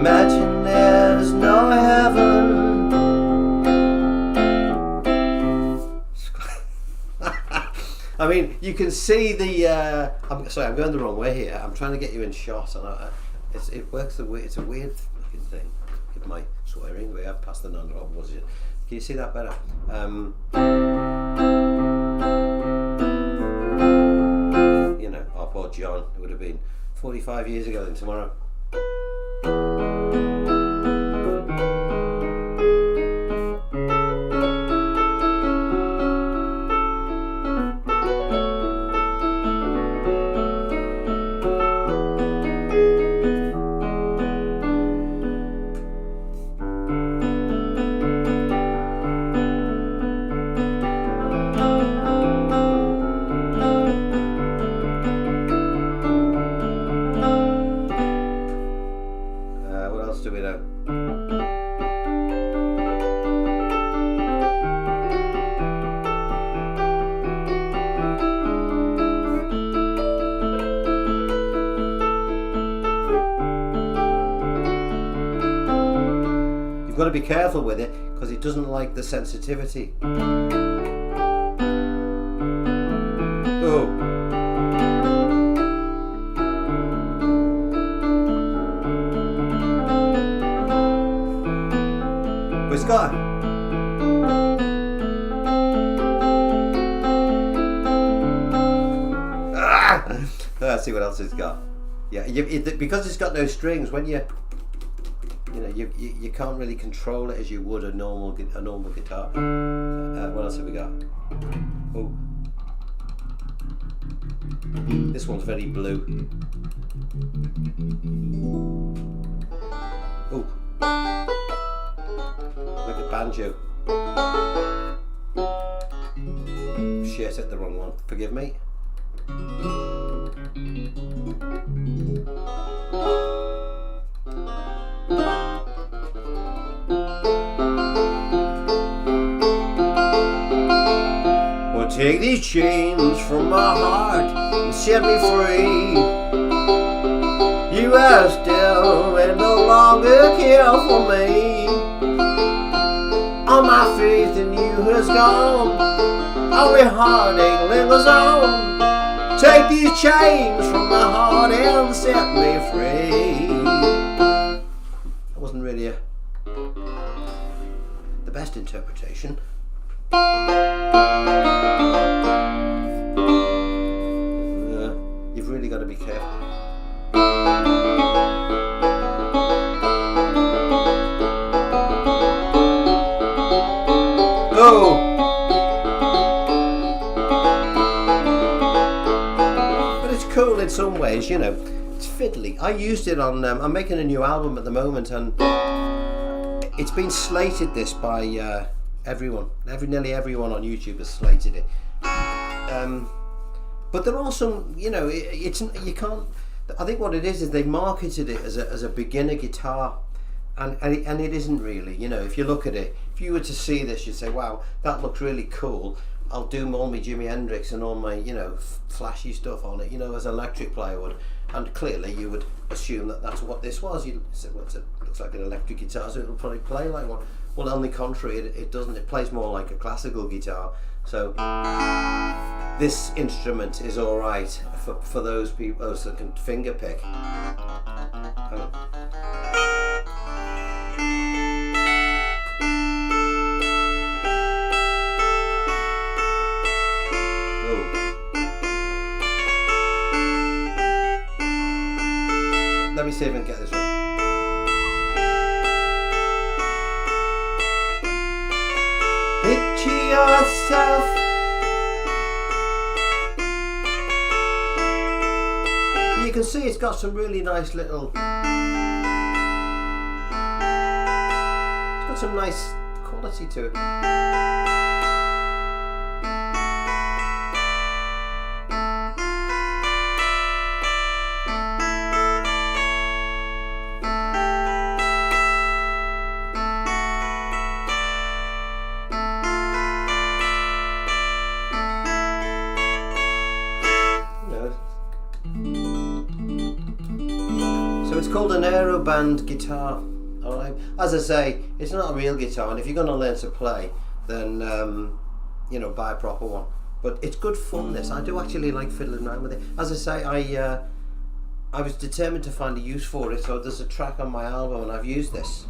Imagine there's no heaven. I mean, you can see the. I'm going the wrong way here. I'm trying to get you in shot, and it works. It's a weird fucking thing. Give my swearing way up past the non-rob, was it? Can you see that better? You know, our poor John. It would have been 45 years ago than tomorrow. You've got to be careful with it because it doesn't like the sensitivity. Oh. But it's got. Let's see what else it's got. Yeah, because it's got no strings. When you know, you can't really control it as you would a normal guitar. What else have we got? Oh, this one's very blue. Oh, look at banjo. Shit, hit the wrong one. Forgive me. Well, take these chains from my heart and set me free. You are still and no longer care for me. All my faith in you has gone. Only heartache lingers on. Take these chains from my heart and set me free. That wasn't really the best interpretation. You've really got to be careful. cool in some ways, you know. It's fiddly. I used it on. I'm making a new album at the moment, and it's been slated this by everyone. Nearly everyone on YouTube has slated it. But there are some, you know, it's you can't. I think what it is they marketed it as a beginner guitar, and it isn't really. You know, if you look at it, if you were to see this, you'd say, wow, that looks really cool. I'll do all my Jimi Hendrix and all my, you know, flashy stuff on it, you know, as an electric player would. And clearly you would assume that that's what this was. You'd say, well, it looks like an electric guitar, so it'll probably play like one. Well, on the contrary, it doesn't. It plays more like a classical guitar. So this instrument is all right for those people, those that can finger pick. Let me see if I can get this right. Picture yourself you can see it's got some really nice little it's got some nice quality to it. So it's called an aeroband guitar. Alright. As I say, it's not a real guitar, and if you're going to learn to play, then you know, buy a proper one. But it's good fun. This I do actually like fiddling around with it. As I say, I was determined to find a use for it. So there's a track on my album, and I've used this,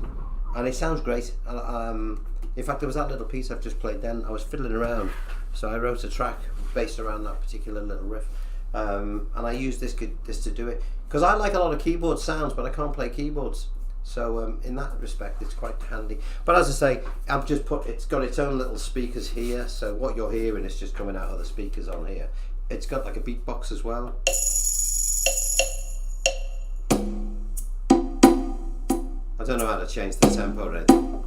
and it sounds great. In fact, there was that little piece I've just played. Then I was fiddling around, so I wrote a track based around that particular little riff. And I use this to do it because I like a lot of keyboard sounds, but I can't play keyboards. So in that respect, it's quite handy. But as I say, I've just it's got its own little speakers here. So what you're hearing is just coming out of the speakers on here. It's got like a beatbox as well. I don't know how to change the tempo or anything.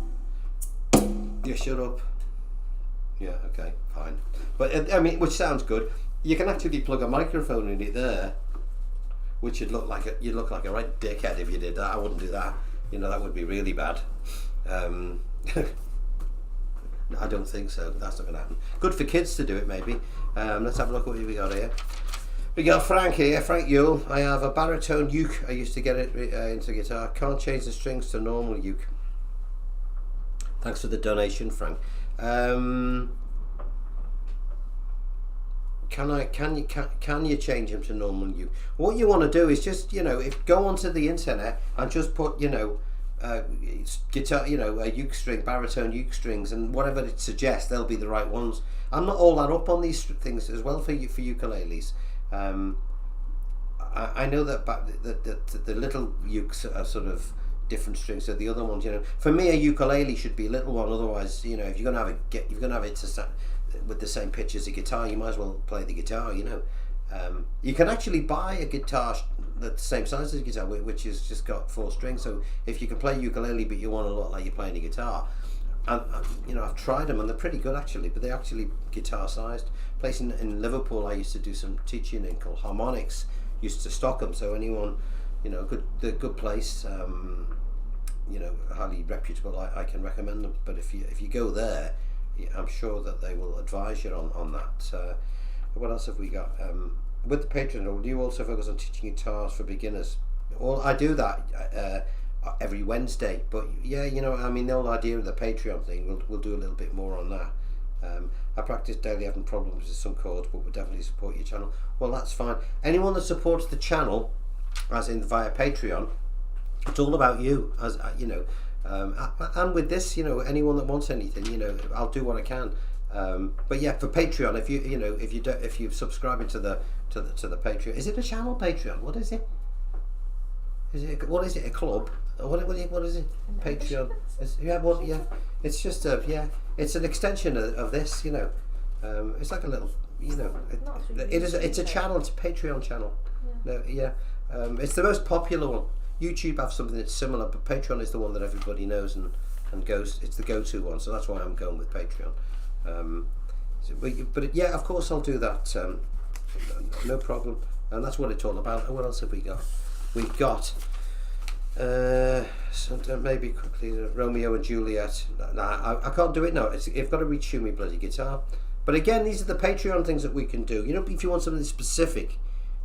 Yeah, shut up. Yeah, okay, fine. But I mean, which sounds good. You can actually plug a microphone in it there, which would look like you'd look like a right dickhead if you did that. I wouldn't do that. You know, that would be really bad. I don't think so. That's not going to happen. Good for kids to do it, maybe. Let's have a look at what we got here. We got Frank here, Frank Yule. I have a baritone uke. I used to get it into guitar. Can't change the strings to normal uke. Thanks for the donation, Frank. Can you change them to normal uke? What you want to do is just, you know, go onto the internet and just put, you know, guitar, you know, a uke string, baritone uke strings, and whatever it suggests, they'll be the right ones. I'm not all that up on these things as well for ukuleles. I know that the little ukes are sort of different strings to the other ones. You know, for me, a ukulele should be a little one. Otherwise, you know, if you're gonna have it to with the same pitch as a guitar, you might as well play the guitar. You know, you can actually buy a guitar that's the same size as a guitar, which has just got 4 strings. So if you can play ukulele, but you want to look like you're playing a guitar, and you know, I've tried them and they're pretty good actually. But they're actually guitar sized. Place in Liverpool, I used to do some teaching in called Harmonics. Used to stock them, so anyone, you know, good place. You know, highly reputable. I can recommend them. But if you go there, I'm sure that they will advise you on that. What else have we got? With the Patreon, do you also focus on teaching guitars for beginners? Well, I do that every Wednesday. But yeah, you know, I mean, the whole idea of the Patreon thing, we'll do a little bit more on that. I practice daily, having problems with some chords, but we'll definitely support your channel. Well, that's fine. Anyone that supports the channel, as in via Patreon, it's all about you, as you know. And with this, you know, anyone that wants anything, you know, I'll do what I can. But yeah, for Patreon, if you're subscribing to the Patreon, is it a channel Patreon? What is it? What is it? A club? What is it? Patreon? It's just it's an extension of this, you know. It's like a little, you know. It's a channel. It's a Patreon channel. No, yeah. It's the most popular one. YouTube have something that's similar, but Patreon is the one that everybody knows and goes. It's the go-to one, so that's why I'm going with Patreon. But yeah, of course I'll do that. No problem. And that's what it's all about. What else have we got? We've got maybe quickly Romeo and Juliet. Nah, I can't do it now. I've got to retune my bloody guitar. But again, these are the Patreon things that we can do. You know, if you want something specific,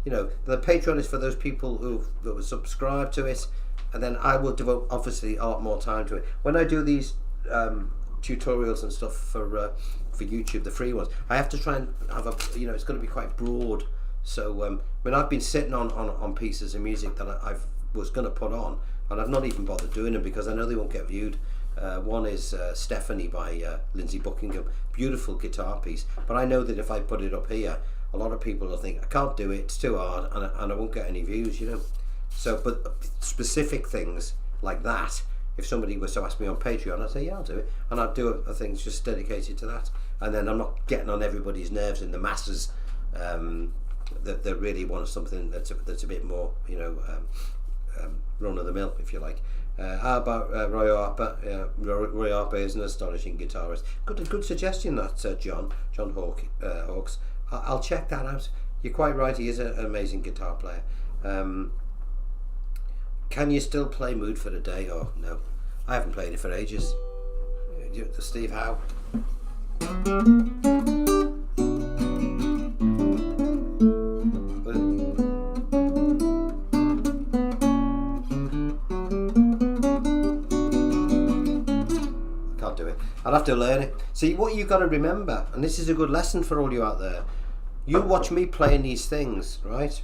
you know, the Patreon is for those people who will subscribe to it, and then I will devote obviously a lot more time to it. When I do these tutorials and stuff for YouTube, the free ones, I have to try and have it's going to be quite broad. So I mean, I've been sitting on pieces of music that I was going to put on, and I've not even bothered doing them because I know they won't get viewed. One is Stephanie by Lindsay Buckingham, beautiful guitar piece, but I know that if I put it up here, a lot of people will think I can't do it, it's too hard, and I won't get any views, you know. So, but specific things like that, if somebody was to ask me on Patreon, I'd say yeah, I'll do it, and I'd do a thing just dedicated to that, and then I'm not getting on everybody's nerves in the masses that really want something that's a bit more, you know, run of the mill, if you like. How about Roy Harper? Roy Harper is an astonishing guitarist. Good suggestion, that John Hawkes. I'll check that out. You're quite right. He is an amazing guitar player. Can you still play Mood for the Day? Oh no, I haven't played it for ages. Steve Howe. I'll have to learn it. See, what you've got to remember, and this is a good lesson for all you out there, you watch me playing these things, right?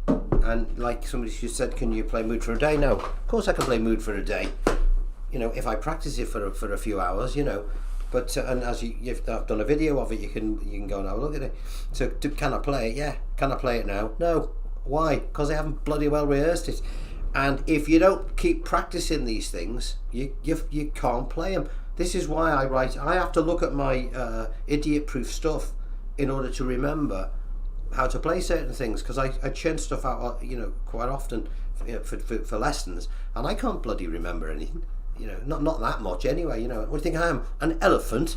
And like somebody just said, can you play Mood for a Day? No, of course I can play Mood for a Day, you know, if I practice it for a few hours, you know. But and as I've done a video of it, you can go and have a look at it. So can I play it? Yeah. Can I play it now? No. Why? Because I haven't bloody well rehearsed it. And if you don't keep practicing these things, you can't play them. This is why I have to look at my idiot-proof stuff in order to remember how to play certain things, because I churn stuff out, you know, quite often, you know, for lessons, and I can't bloody remember anything, you know, not that much anyway, you know. What do you think I am, an elephant?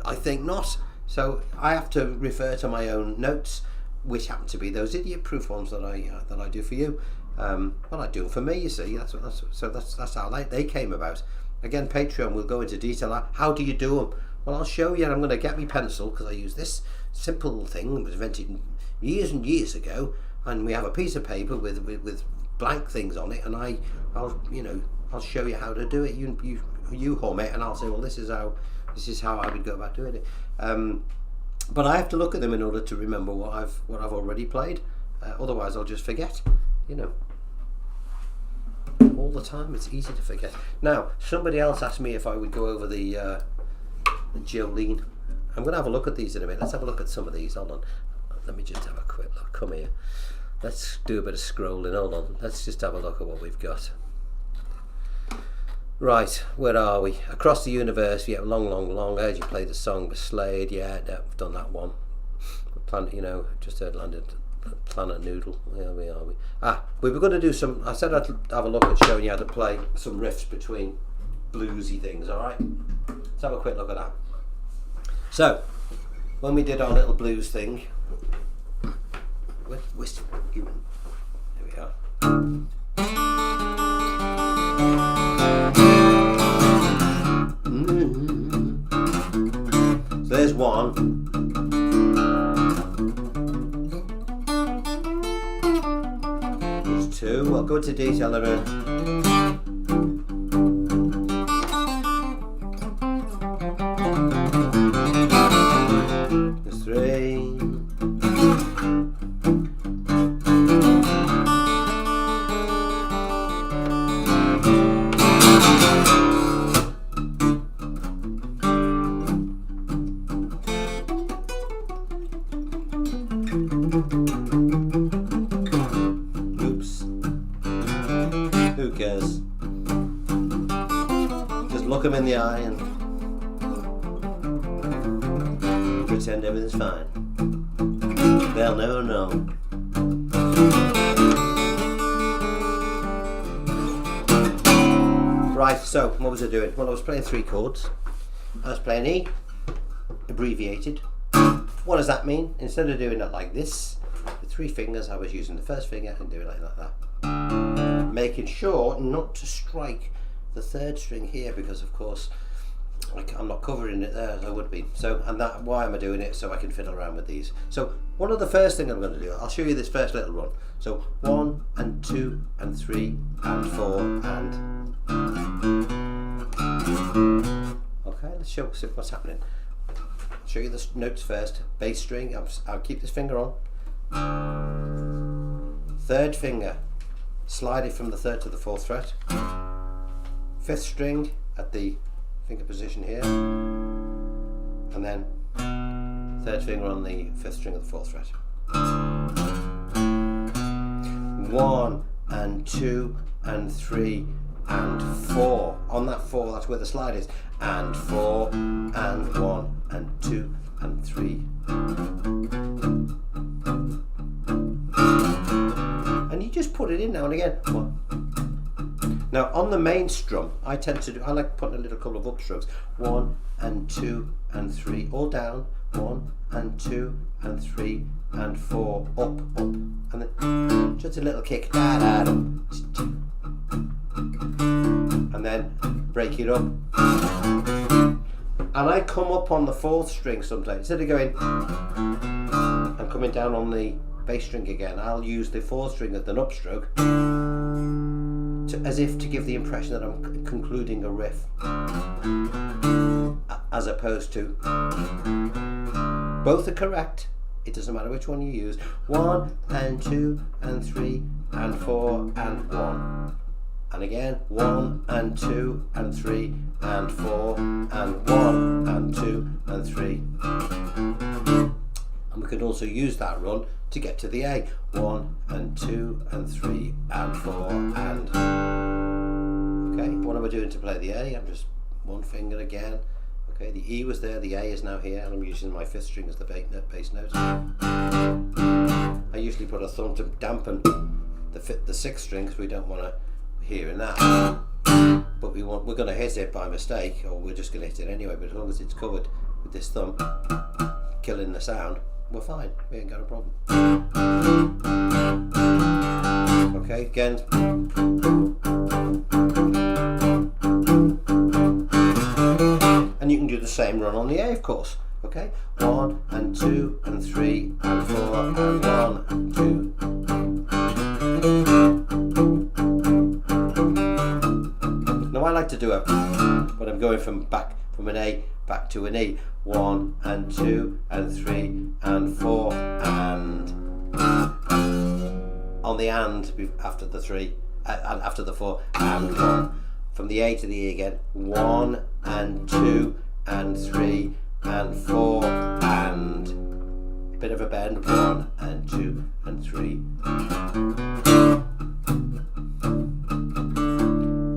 I think not. So I have to refer to my own notes, which happen to be those idiot-proof ones that I do for you. Well, I do them for me, you see. That's how they came about. Again, Patreon will go into detail. How do you do them? Well, I'll show you. I'm going to get my pencil, because I use this simple thing that was invented years and years ago, and we have a piece of paper with blank things on it, and I'll show you how to do it. You hum it, and I'll say, well, this is how I would go about doing it. But I have to look at them in order to remember what I've already played. Otherwise, I'll just forget. You know. All the time, it's easy to forget. Now, somebody else asked me if I would go over the Jolene. I'm going to have a look at these in a minute. Let's have a look at some of these. Hold on. Let me just have a quick look. Come here. Let's do a bit of scrolling. Hold on. Let's just have a look at what we've got. Right, where are we? Across the Universe. Yeah, long. I heard you play the song with Slade. Yeah, I've done that one. Just heard landed. Planet Noodle. Where are we? We were going to do some. I said I'd have a look at showing you how to play some riffs between bluesy things. All right, let's have a quick look at that. So, when we did our little blues thing, here we are. So there's one. Two. I'll go into detail in a minute. There's three. Who cares? Just look them in the eye and pretend everything's fine. They'll never know. Right, so what was I doing? Well, I was playing 3 chords. I was playing E, abbreviated. What does that mean? Instead of doing it like this, with 3 fingers, I was using the first finger and doing it like that. Making sure not to strike the 3rd string here, because of course I'm not covering it there as I would be. So, and that, why am I doing it? So I can fiddle around with these. So one of the first thing I'm going to do, I'll show you this first little run. So 1 and 2 and 3 and 4 and. Okay, let's show what's happening. I'll show you the notes first. Bass string, I'll keep this finger on. 3rd finger, slide it from the 3rd to the 4th fret. 5th string at the finger position here, and then 3rd finger on the 5th string of the 4th fret. 1 and 2 and 3 and 4. On that 4, that's where the slide is. And 4 and 1 and 2 and 3. And you just put it in now and again. 1. Now on the main strum, I like putting a little couple of upstrokes. 1 and 2 and 3, all down. 1 and 2 and 3 and 4, up, and then just a little kick, da, da, da. And then break it up. And I come up on the 4th string sometimes. Instead of going and coming down on the bass string again, I'll use the 4th string as an upstroke, as if to give the impression that I'm concluding a riff, as opposed to. Both are correct, it doesn't matter which one you use. 1 and 2 and 3 and 4 and 1. And again, 1 and 2 and 3 and 4 and 1 and 2 and 3. And we could also use that run to get to the A. 1 and 2 and 3 and 4 and. Okay, what am I doing to play the A? I'm just 1 finger again. Okay, the E was there, the A is now here, and I'm using my 5th string as the bass note. I usually put a thumb to dampen the 6th string because we don't want to hear in that. But we're going to hit it by mistake, or we're just going to hit it anyway. But as long as it's covered with this thumb, killing the sound, we're fine. We ain't got a problem. Okay, again. And you can do the same run on the A, of course. Okay, 1 and 2 and 3 and 4 and 1 and 2. Now I like to do when I'm going from an A back to an E. 1 and 2 and 3 and 4 and. On the and after the 3 and after the 4 and 1. From the A to the E again. 1 and 2 and 3 and 4 and. A bit of a bend. 1 and 2 and 3.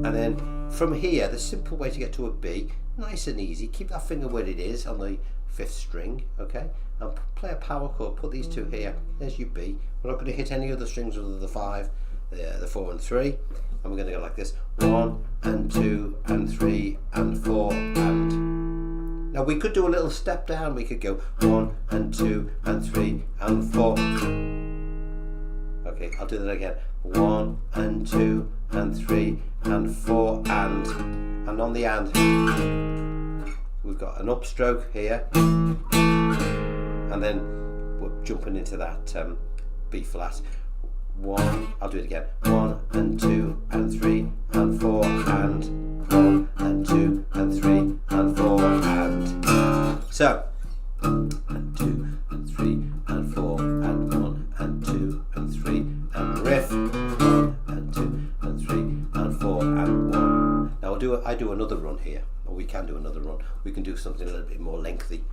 And then from here, the simple way to get to a B, nice and easy, keep that finger where it is on the 5th string, okay, and play a power chord, put these 2 here, there's your B. We're not going to hit any other strings other than the 5, the 4 and 3, and we're going to go like this, 1 and 2 and 3 and 4 and. Now we could do a little step down, we could go 1 and 2 and 3 and 4. Okay, I'll do that again. 1 and 2 and 3 and 4 and on the and we've got an upstroke here, and then we're jumping into that B flat. 1, I'll do it again. 1 and 2 and 3 and 4 and 1 and 2 and 3 and 4 and. So 1 and 2 and 3 and 4 and 1 and 2 and 3 and riff. 1 and 2 and 3 and 4 and 1. Now I do another run here, or we can do another run. We can do something a little bit more lengthy.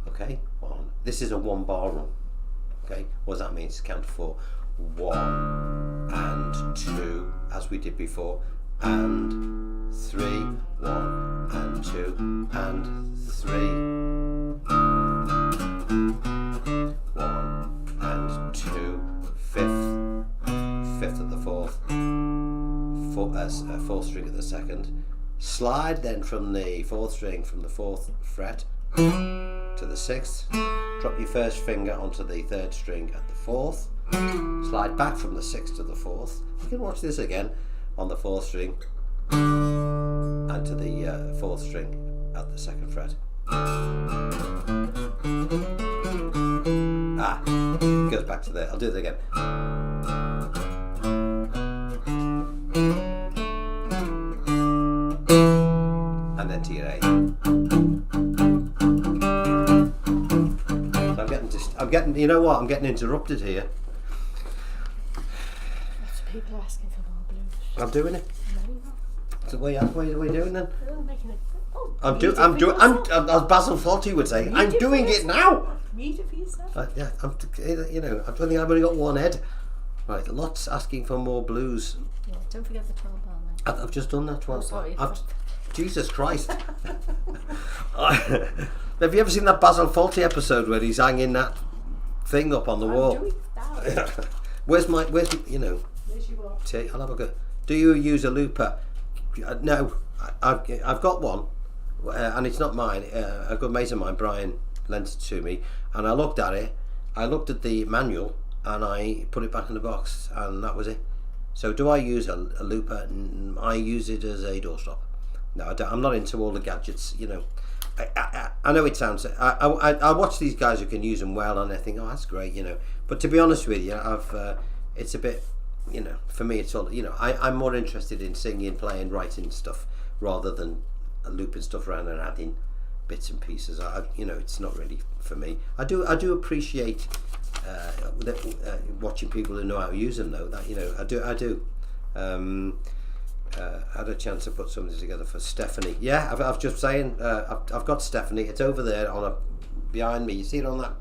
Okay, 1. This is a 1 bar run. Okay, what does that mean? It's count to 4. 1 and 2, as we did before, and 3. 1 and 2 and 3. 1 and 2, 5th of the 4th. 4th string at the 2nd, slide then from the 4th string from the 4th fret to the 6th, drop your first finger onto the 3rd string at the 4th, slide back from the 6th to the 4th. You can watch this again on the 4th string and to the 4th string at the 2nd fret. Goes back to there. I'll do it again. And then to your A. I'm getting, you know what? I'm getting interrupted here.
Lots of people are asking for more blues.
I'm doing it.
No, you're not.
So what are we doing then?
You're making it. Oh,
I'm
read it
doing.
for yourself.
As Basil Fawlty would say,
Read
I'm
it for
doing it
yourself.
now.
Read it for yourself.
Yeah, I don't think I've only got one head. Right, lots asking for more blues.
Yeah, don't forget the 12 bar, mate.
I've just done that one.
Oh, sorry.
Jesus Christ. Have you ever seen that Basil Fawlty episode where he's hanging that thing up on the wall?
I'm doing that.
Where's
Yes, you are.
I'll have a go. Do you use a looper? No, I've got one, and it's not mine. A good mate of mine, Brian, lent it to me, and I looked at it. I looked at the manual, and I put it back in the box, and that was it. So, do I use a looper? I use it as a doorstop. No, I'm not into all the gadgets. I know it sounds. I watch these guys who can use them well, and I think, oh, that's great. But to be honest with you, it's a bit. For me, it's all. I'm more interested in singing, playing, writing stuff rather than looping stuff around and adding bits and pieces. It's not really for me. I do appreciate watching people who know how to use them, though. That I do. Had a chance to put something together for Stephanie. Yeah, I've just saying. I've got Stephanie. It's over there behind me. You see it on that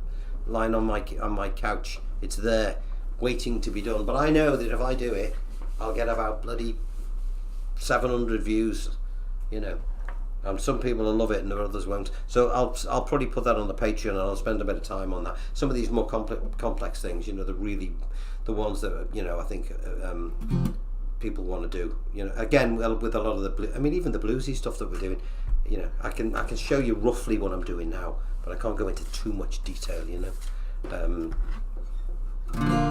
line on my couch. It's there, waiting to be done. But I know that if I do it, I'll get about bloody 700 views. And some people will love it and others won't. So I'll probably put that on the Patreon, and I'll spend a bit of time on that. Some of these more complex things, the ones that I think people want to do. Again, with a lot of the even the bluesy stuff that we're doing. I can show you roughly what I'm doing now, but I can't go into too much detail.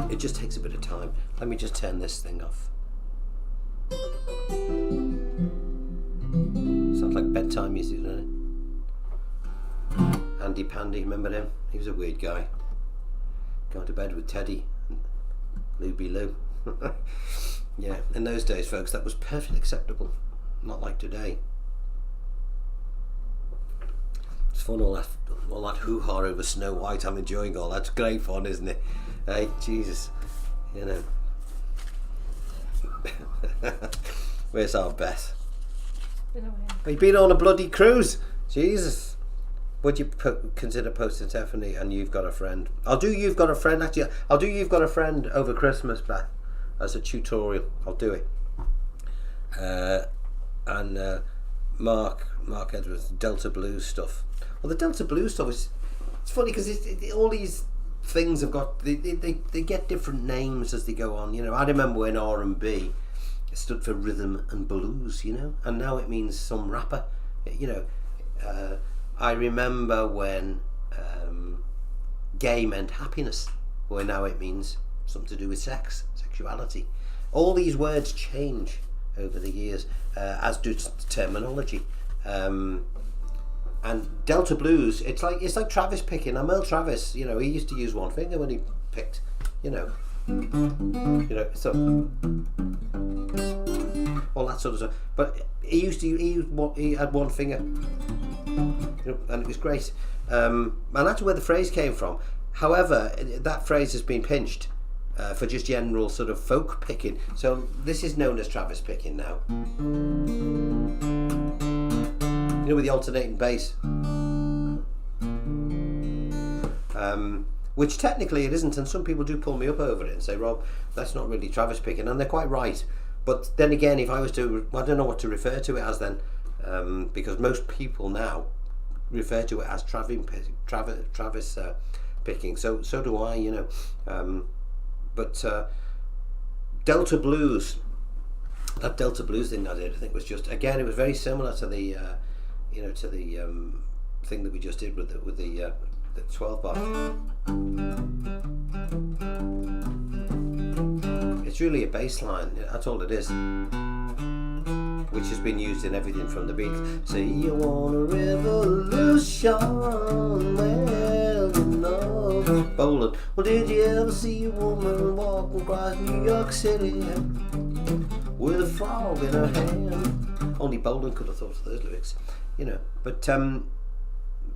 It just takes a bit of time. Let me just turn this thing off. Sounds like bedtime music, doesn't it? Andy Pandy, remember him? He was a weird guy. Going to bed with Teddy and Looby Loo. Yeah, in those days, folks, that was perfectly acceptable. Not like today. It's fun, all that hoo-ha over Snow White. I'm enjoying all that. It's great fun, isn't it? Hey, Jesus, Where's our Beth? You've been on a bloody cruise. Jesus. Would you consider posting Stephanie and You've Got a Friend? I'll do You've Got a Friend, actually. I'll do You've Got a Friend over Christmas, Beth, as a tutorial. I'll do it. And Mark Edwards, Delta Blues stuff. Well, the Delta Blues stuff it's funny because all these things have got they get different names as they go on. I remember when R&B stood for rhythm and blues, and now it means some rapper. I remember when gay meant happiness, where now it means something to do with sexuality. All these words change over the years, as do terminology. And Delta Blues, it's like Travis picking. I'm Earl Travis. He used to use one finger when he picked. So all that sort of stuff. But he had one finger, and it was great. And that's where the phrase came from. However, that phrase has been pinched for just general sort of folk picking. So this is known as Travis picking now. With the alternating bass. Which technically it isn't, and some people do pull me up over it and say, Rob, that's not really Travis picking, and they're quite right. But then again, if I was to, I don't know what to refer to it as then, because most people now refer to it as Travis picking. So do I, But Delta Blues, that Delta blues thing I did, I think was just, again, it was very similar to the thing that we just did with the 12 bar. It's really a bass line, that's all it is, which has been used in everything from the Beatles. Say you want a revolution, well, you know. Boland. Well, did you ever see a woman walking across New York City with a frog in her hand? Only Boland could have thought of those lyrics, But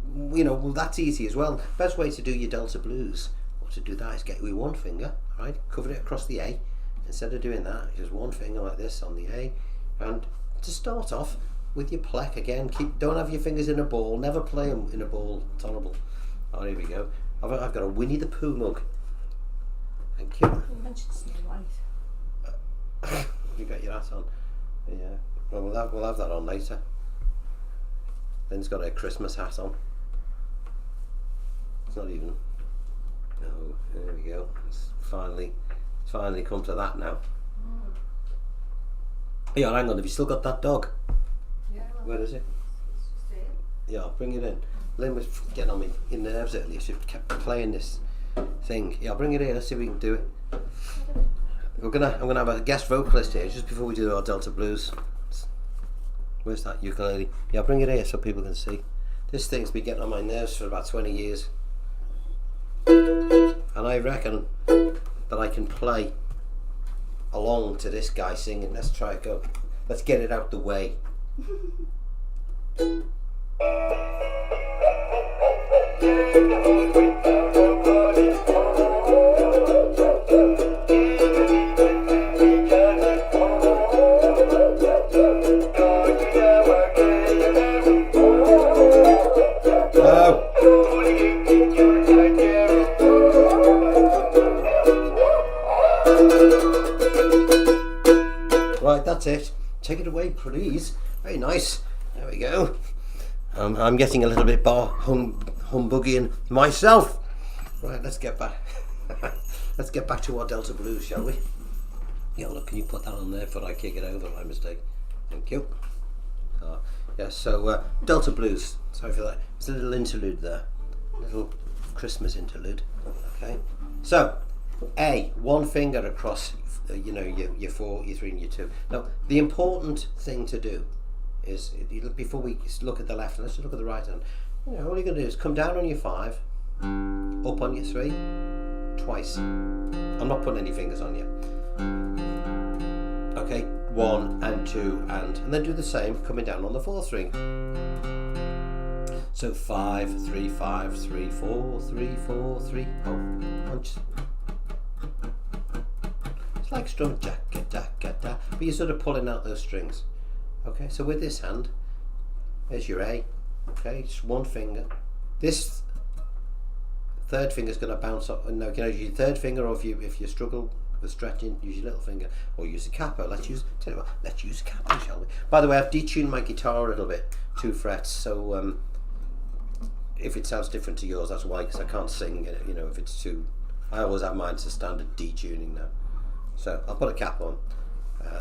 well, that's easy as well. Best way to do your Delta blues, or to do that, is get with one finger, right? Cover it across the A. Instead of doing that, just one finger like this on the A, and to start off with your plec again. Don't have your fingers in a ball. Never play them in a ball. It's horrible. Oh, here we go. I've got a Winnie the Pooh mug. Thank you.
You mentioned Snow White.
You got your hat on. Yeah. Well, we'll have that on later. Lynn's got a Christmas hat on. It's not even. No. There we go. It's finally come to that now. Yeah, hang on. Have you still got that dog?
Yeah.
Where is it?
It's just it.
Yeah, I'll bring it in. Lynn was getting on me in nerves earlier. She kept playing this thing. Yeah, I'll bring it in. Let's see if we can do it. I'm gonna have a guest vocalist here just before we do our Delta blues. Where's that ukulele? Yeah, I'll bring it here so people can see. This thing's been getting on my nerves for about 20 years, and I reckon that I can play along to this guy singing. Let's try it. Go. Let's get it out the way. Right, that's it. Take it away, please. Very nice. There we go. I'm getting a little bit humbuggy myself. Right, let's get back. Let's get back to our Delta blues, shall we? Yeah, look, can you put that on there before I kick it over? My mistake. Thank you. Yeah, so Delta blues. Sorry for that. It's a little interlude there. A little Christmas interlude. Okay. So, A, one finger across. Your 4, your 3, and your 2. Now, the important thing to do is, before we look at the left, let's just look at the right hand. All you're going to do is come down on your 5, up on your 3, twice. I'm not putting any fingers on you. Okay, 1 and 2 and then do the same coming down on the 4th string. So 5, 3, 5, 3, 4, 3, 4, 3. Punch. It's like strum, jacka, jacka, da, but you're sort of pulling out those strings. Okay, so with this hand, there's your A. Okay, just one finger. This third finger is going to bounce up. No, you can use your third finger, or if you struggle with stretching, use your little finger, or use a capo. Let's use a capo, shall we? By the way, I've detuned my guitar a little bit, 2 frets. So if it sounds different to yours, that's why, because I can't sing. If it's too, I always have mine to standard detuning now. So I'll put a cap on.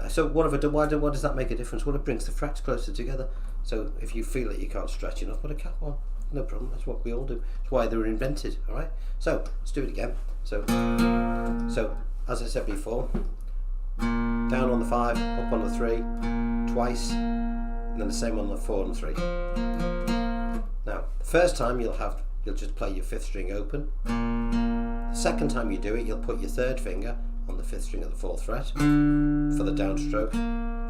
So what have I done? Why does that make a difference? Well, it brings the frets closer together. So if you feel that you can't stretch enough, put a cap on. No problem. That's what we all do. That's why they were invented. All right. So let's do it again. So as I said before, down on the 5, up on the 3, twice, and then the same on the 4 and 3. Now, the first time you'll just play your 5th string open. The second time you do it, you'll put your 3rd finger on the 5th string of the 4th fret for the downstroke.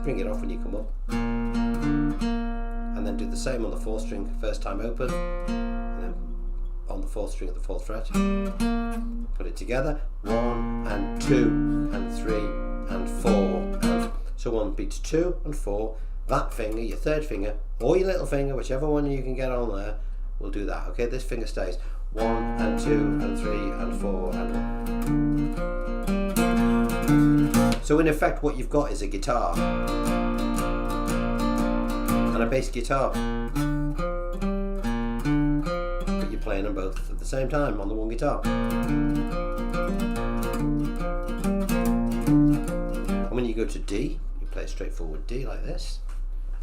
Bring it off when you come up, and then do the same on the 4th string, first time open, and then on the 4th string of the 4th fret. Put it together. 1 and 2 and 3 and 4, and so on. Beats 2 and 4. That finger, your 3rd finger, or your little finger, whichever one you can get on there, will do that. Okay, this finger stays. 1 and 2 and 3 and 4 and 1. So in effect, what you've got is a guitar and a bass guitar, but you're playing them both at the same time on the one guitar. And when you go to D, you play a straightforward D like this,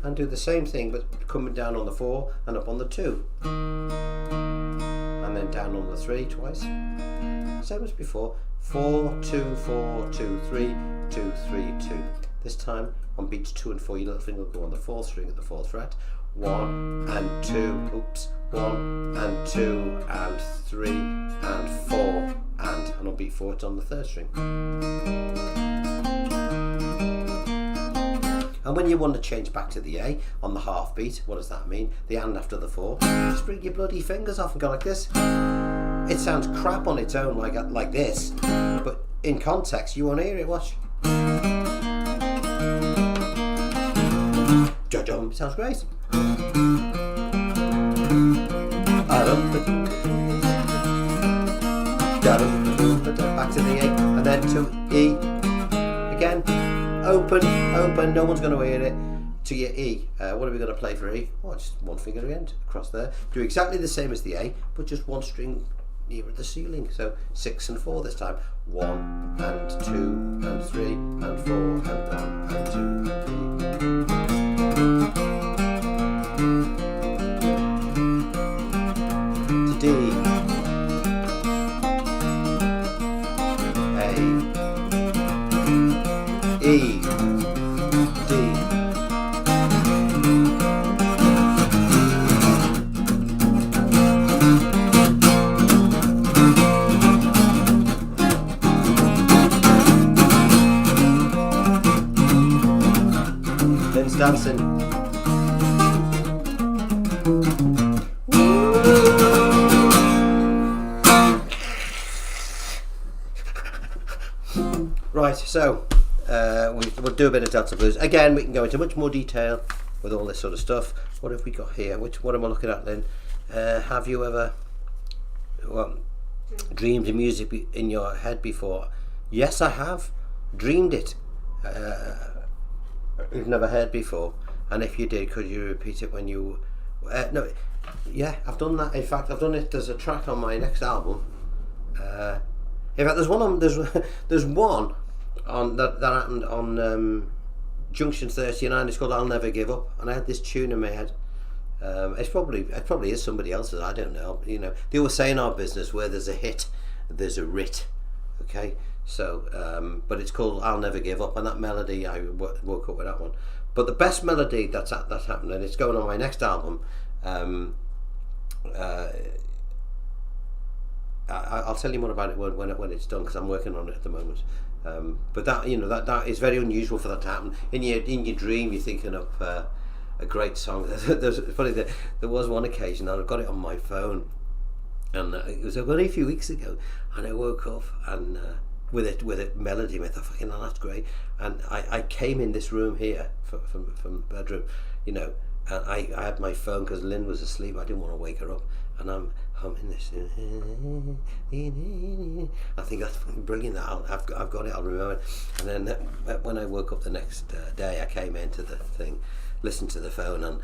and do the same thing but coming down on the 4 and up on the 2, and then down on the 3 twice, same as before. 4 2 4 2 3 2 3 2. This time on beats 2 and 4, your little finger will go on the 4th string at the 4th fret. 1 and 2, oops, 1 and 2 and 3 and 4 and on beat 4 it's on the 3rd string. And when you want to change back to the A on the half beat, what does that mean? The and after the 4. Just bring your bloody fingers off and go like this. It sounds crap on its own, like this, but in context you won't hear it. Watch. It sounds great. Back to the A, and then to E again. Open, no one's going to hear it. To your E. What are we going to play for E? Oh, just one finger again across there. Do exactly the same as the A, but just one string nearer the ceiling. So 6 and 4 this time. 1 and 2 and 3 and 4 and 1 and 2 and 3. To D. A. E. D. Lynn's dancing. Right, so we'll do a bit of Delta Blues. Again, we can go into much more detail with all this sort of stuff. What have we got here? What am I looking at, Lynn? Have you ever dreamed of music in your head before? Yes, I have. Dreamed it. You've never heard before. And if you did, could you repeat it when you... no, yeah, I've done that. In fact, I've done it. There's a track on my next album. In fact, there's one on... There's one on that happened on Junction 39. It's called I'll Never Give Up, and I had this tune in my head. It probably is somebody else's. I don't know. You know, they always say in our business, where there's a hit, there's a writ. Okay, so but it's called I'll Never Give Up, and that melody I woke up with that one. But the best melody that's happened, and it's going on my next album. I'll tell you more about it when it's done, because I'm working on it at the moment. But that, you know, that is very unusual for that to happen. In your dream, you're thinking of a great song. There's funny that there was one occasion, and I've got it on my phone, and it was only a few weeks ago, and I woke up and with a melody, and I thought, fucking hell, that's great. And I came in this room here from the bedroom, you know, and I had my phone because Lynn was asleep. I didn't want to wake her up, and I'm humming this. I think that's brilliant. I've got it. I'll remember it. And then when I woke up the next day, I came into the thing, listened to the phone, and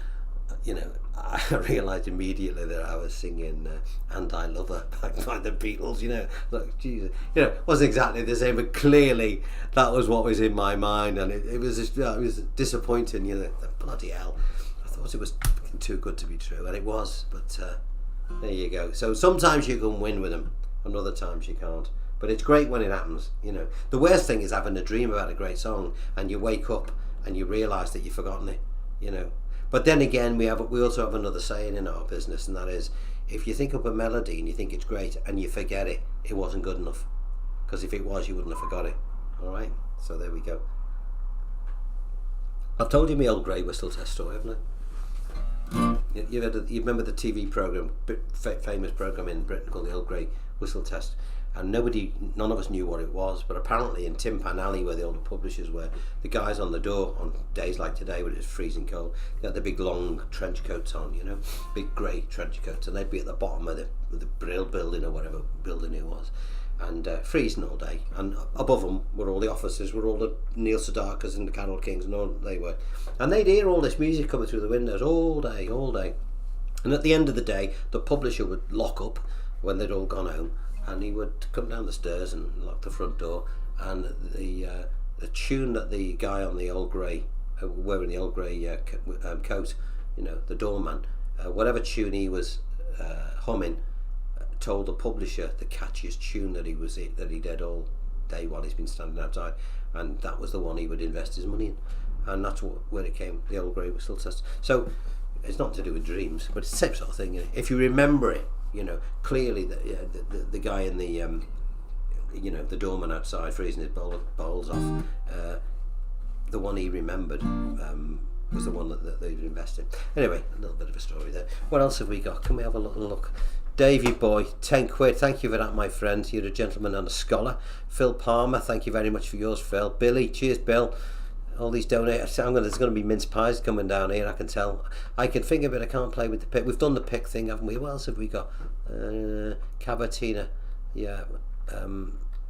you know, I realised immediately that I was singing "And I Love Her" by the Beatles. You know, like Jesus, you know, it wasn't exactly the same, but clearly that was what was in my mind, and it was disappointing. You know, bloody hell. I thought it was too good to be true, and it was, but there you go. So sometimes you can win with them, and other times you can't. But it's great when it happens, you know. The worst thing is having a dream about a great song, and you wake up and you realise that you've forgotten it, you know. But then again, we also have another saying in our business, and that is, if you think up a melody and you think it's great and you forget it, it wasn't good enough. Because if it was, you wouldn't have forgot it. All right. So there we go. I've told you my old grey whistle test story, haven't I? You remember the TV program, famous program in Britain called the Old Grey Whistle Test, and none of us knew what it was. But apparently in Tin Pan Alley, where the older publishers were, the guys on the door on days like today when it's freezing cold, they had the big long trench coats on, you know, big grey trench coats, and they'd be at the bottom of the Brill building or whatever building it was, and freezing all day. And above them were all the officers, were all the Neil Sedakers and the Carol Kings, and all they were. And they'd hear all this music coming through the windows all day. And at the end of the day, the publisher would lock up when they'd all gone home, and he would come down the stairs and lock the front door, and the the tune that the guy on the old grey, wearing the old grey coat, you know, the doorman, whatever tune he was humming, told the publisher the catchiest tune that he did all day while he's been standing outside, and that was the one he would invest his money in, and that's where it came. The old grey whistle test. So it's not to do with dreams, but it's the same sort of thing. You know? If you remember it, you know clearly that the guy in the you know, the doorman outside freezing his bowls off, the one he remembered was the one that they'd invested. Anyway, a little bit of a story there. What else have we got? Can we have a little look? Davey boy, 10 quid. Thank you for that, my friend. You're a gentleman and a scholar. Phil Palmer, thank you very much for yours, Phil. Billy, cheers, Bill. All these donators. There's going to be mince pies coming down here, I can tell. I can think of it, I can't play with the pick. We've done the pick thing, haven't we? What else have we got? Cavatina. Yeah.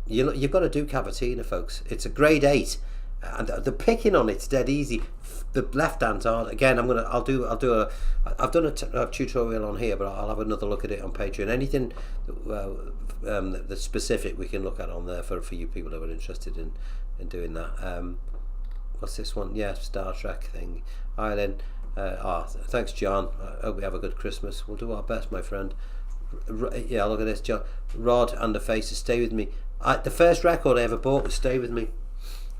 You've got to do Cavatina, folks. It's a grade 8. And the picking on it's dead easy. The left hand's hard. Again, I've done a tutorial on here, but I'll have another look at it on Patreon. Anything that's specific we can look at on there for you people who are interested in doing that. What's this one? Yeah, Star Trek thing. Island. Thanks, John. I hope we have a good Christmas. We'll do our best, my friend. Yeah, look at this, John. Rod and the Faces, Stay With Me. The first record I ever bought was Stay With Me.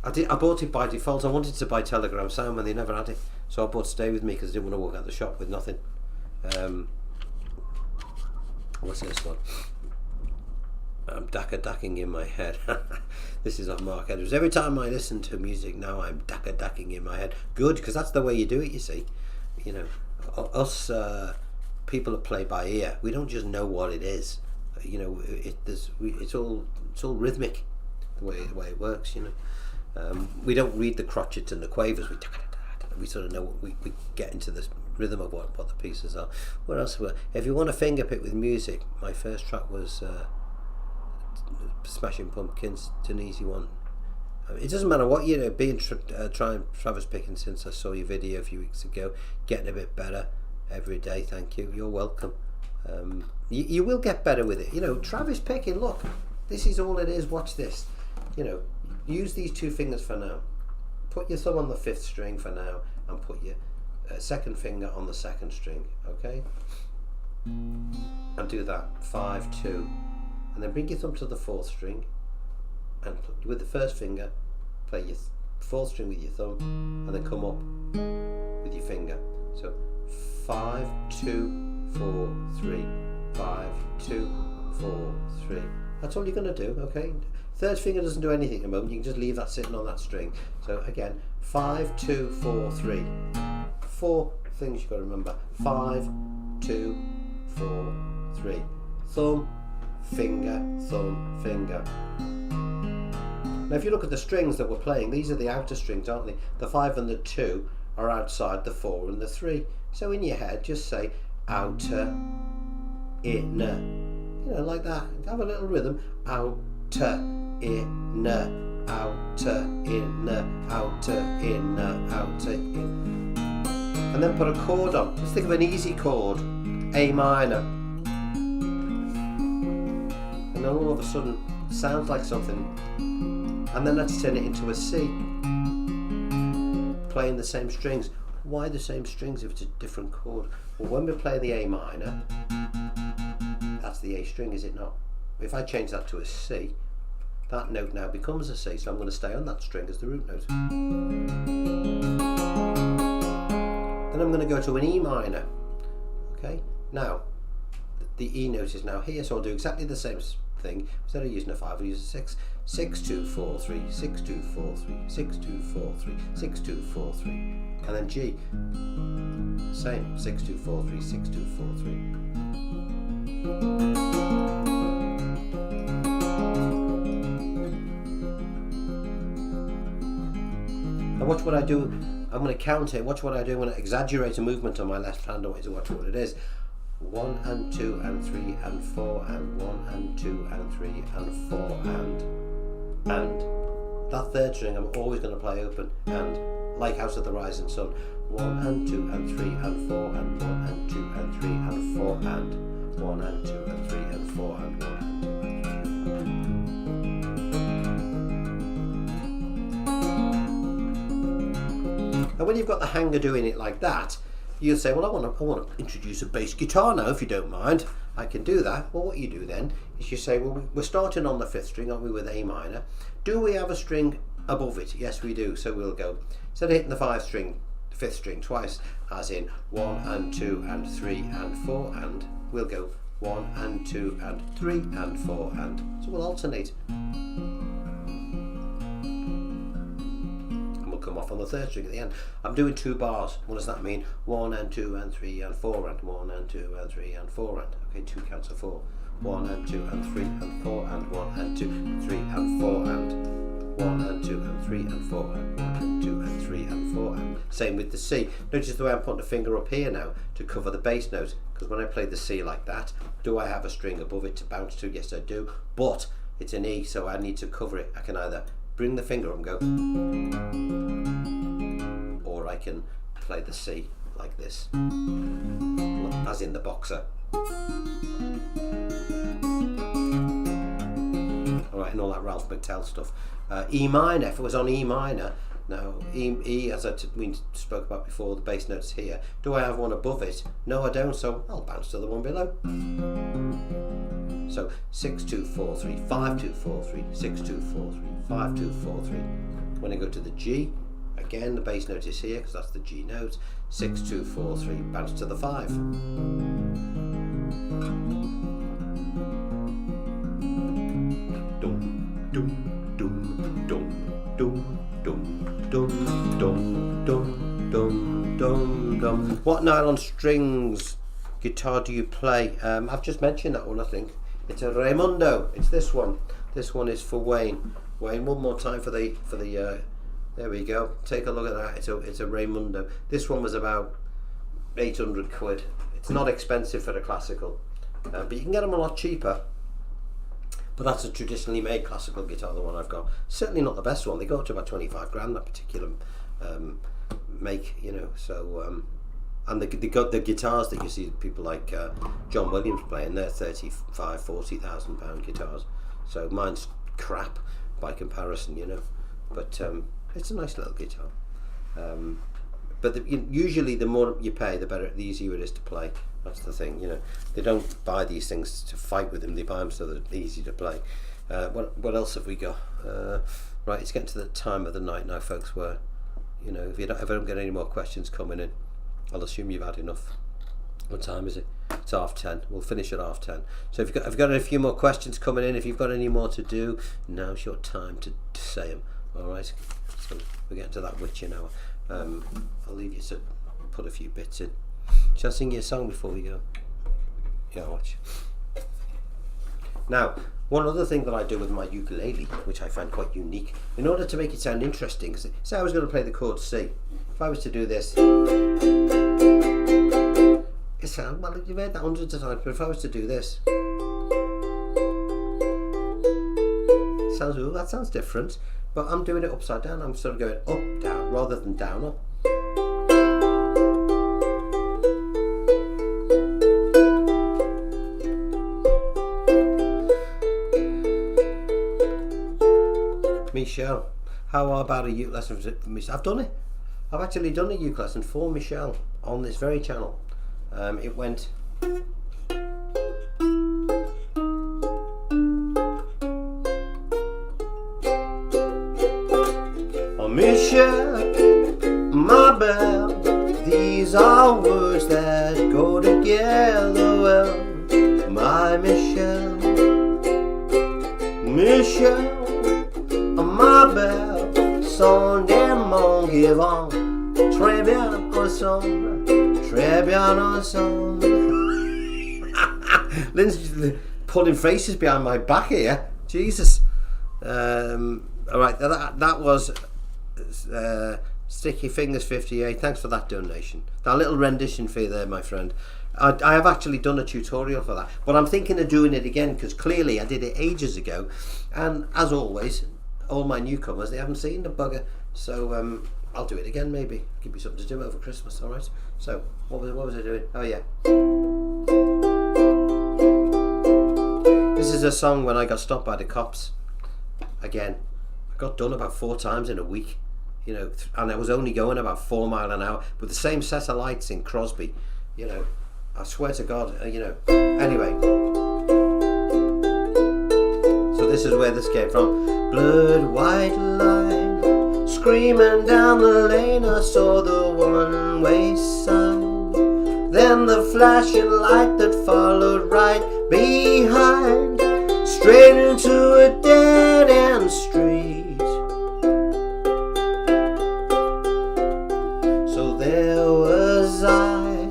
I bought it by default. I wanted to buy Telegram Sound when they never had it, so I bought Stay With Me because I didn't want to walk out the shop with nothing. What's this one? I'm dacking in my head. This is on Mark Edwards. Every time I listen to music now, I'm dacking in my head. Good, because that's the way you do it, you see. You know, us people that play by ear, we don't just know what it is. You know, it's all rhythmic, the way it works. You know, we don't read the crotchets and the quavers. We sort of know we get into the rhythm of what the pieces are. What else? If you want a finger pick with music, my first track was Smashing Pumpkins. It's an easy one. It doesn't matter what, you know, trying Travis picking since I saw your video a few weeks ago, getting a bit better every day. Thank you. You're welcome. You will get better with it. You know, Travis picking, look, this is all it is. Watch this. You know, use these two fingers for now. Put your thumb on the 5th string for now, and put your second finger on the 2nd string, okay? And do that, 5, 2. And then bring your thumb to the 4th string, and with the first finger, play your 4th string with your thumb, and then come up with your finger. So 5, 2, 4, 3, 5, 2, 4, 3. That's all you're going to do, okay? 3rd finger doesn't do anything at the moment. You can just leave that sitting on that string. So again, 5, 2, 4, 3. 4 things you've got to remember. 5, 2, 4, 3. Thumb, finger, thumb, finger. Now if you look at the strings that we're playing, these are the outer strings, aren't they? The 5 and the 2 are outside the 4 and the 3. So in your head, just say outer, inner. You know, like that. Have a little rhythm. Outer, inner, outer, inner, outer, inner, outer, inner. And then put a chord on. Let's think of an easy chord. A minor. And then all of a sudden, sounds like something. And then let's turn it into a C. Playing the same strings. Why the same strings if it's a different chord? Well, when we're playing the A minor, that's the A string, is it not? If I change that to a C, that note now becomes a C, so I'm going to stay on that string as the root note. Then I'm going to go to an E minor. Okay, now the E note is now here, so I'll do exactly the same thing. Instead of using a 5, I'll use a 6. 6, 2, 4, 3, 6, 2, 4, 3, 6, 2, 4, 3, 6, 2, 4, 3. And then G. Same. 6, 2, 4, 3, 6, 2, 4, 3. Now watch what I do. I'm going to count it. Watch what I do. I'm going to exaggerate a movement on my left hand. I want you to watch what it is. 1 and 2 and 3 and 4 and 1 and 2 and 3 and 4 and that 3rd string I'm always going to play open, and like House of the Rising Sun. 1 and 2 and 3 and 4 and 1 and 2 and 3 and 4 and 1 and 2 and 3 and 4 and 1 and 2 and 3. when you've got the hang of doing it like that, you'll say, well, I want to introduce a bass guitar now, if you don't mind. I can do that. Well, what you do then is you say, well, we're starting on the 5th string, aren't we, with A minor? Do we have a string above it? Yes, we do. So we'll go, instead of hitting the 5th string twice, as in 1 and 2 and 3 and 4, and we'll go 1 and 2 and 3 and 4, and so we'll alternate. Come off on the 3rd string at the end. I'm doing 2 bars. What does that mean? 1 and 2 and 3 and 4 and 1 and 2 and 3 and 4 and okay, 2 counts of 4. 1 and 2 and 3 and 4 and 1 and 2 3 and 4 and 1 and 2 and 3 and 4 and 1 and 2 and 3 and 4 and same with the C. Notice the way I'm putting a finger up here now to cover the bass note, because when I play the C like that, do I have a string above it to bounce to? Yes, I do, but it's an E, so I need to cover it. I can either bring the finger up and go, or I can play the C like this, as in the boxer. Alright, and all that Ralph McTell stuff. E minor, if it was on E minor, now E as we spoke about before, the bass notes here, do I have one above it? No, I don't, so I'll bounce to the one below. So 6 2 4 3 5 2 4 3 6 2 4 3 5 2 4 3. When I go to the G, again the bass note is here because that's the G note. 6 2 4 3, bounce to the 5. Dum dum dum dum dum dum dum dum dum dum dum dum. What nylon strings guitar do you play? I've just mentioned that one, I think. It's a Raimundo. It's this one. This one is for Wayne. Wayne, one more time for the there we go. Take a look at that. It's a Raimundo. This one was about 800 quid. It's not expensive for the classical, but you can get them a lot cheaper. But that's a traditionally made classical guitar, the one I've got. Certainly not the best one. They go up to about 25 grand, that particular make, you know. So and the guitars that you see people like John Williams playing, they're 35, 40,000 pound guitars. So mine's crap by comparison, you know. But it's a nice little guitar. But usually the more you pay, the better, the easier it is to play. That's the thing, you know. They don't buy these things to fight with them. They buy them so they're easy to play. What else have we got? Right, it's getting to the time of the night now, folks, where, you know, if I don't get any more questions coming in, I'll assume you've had enough. What time is it? It's 10:30. We'll finish at 10:30. So if you've got a few more questions coming in, if you've got any more to do, now's your time to say them. All right. So we're getting to that witcher now. I'll leave you to put a few bits in. Shall I sing you a song before we go? Yeah, watch. Now, one other thing that I do with my ukulele, which I find quite unique, in order to make it sound interesting, say I was going to play the chord C. If I was to do this, it sounds, well, you've heard that hundreds of times, but if I was to do this, it sounds, ooh, that sounds different, but I'm doing it upside down. I'm sort of going up, down, rather than down, up. Michelle, how about a uke lesson for Michelle? I've done it. I've actually done a uke lesson for Michelle on this very channel. It went. Oh, Michelle, my belle, these are words that go together well. My Michelle, Michelle. Ma belle, son démon qui vont très bien ensemble, très bien ensemble. Lynn's pulling faces behind my back here. Jesus. Alright, that was Sticky Fingers 58. Thanks for that donation. That little rendition for you there, my friend. I have actually done a tutorial for that, but I'm thinking of doing it again because clearly I did it ages ago, and as always, all my newcomers, they haven't seen the bugger, so I'll do it again maybe. Give me something to do over Christmas, alright? So, what was I doing? Oh yeah. This is a song when I got stopped by the cops. Again, I got done about 4 times in a week you know, and I was only going about 4 miles an hour with the same set of lights in Crosby, you know. I swear to God, you know. Anyway, so this is where this came from. Blurred white line, screaming down the lane, I saw the one-way sign. Then the flashing light that followed right behind, straight into a dead-end street. So there was I,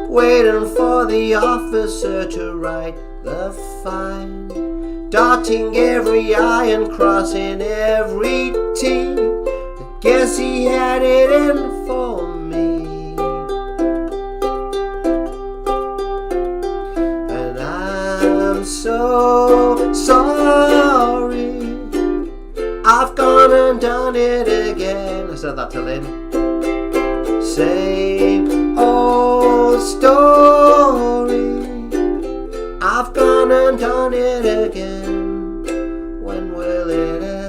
waiting for the officer to write the fine, dotting every I and crossing every T. I guess he had it in for me. And I'm so sorry, I've gone and done it again. I said that to Lynn. Same old story, I've gone and done it again. When will it end?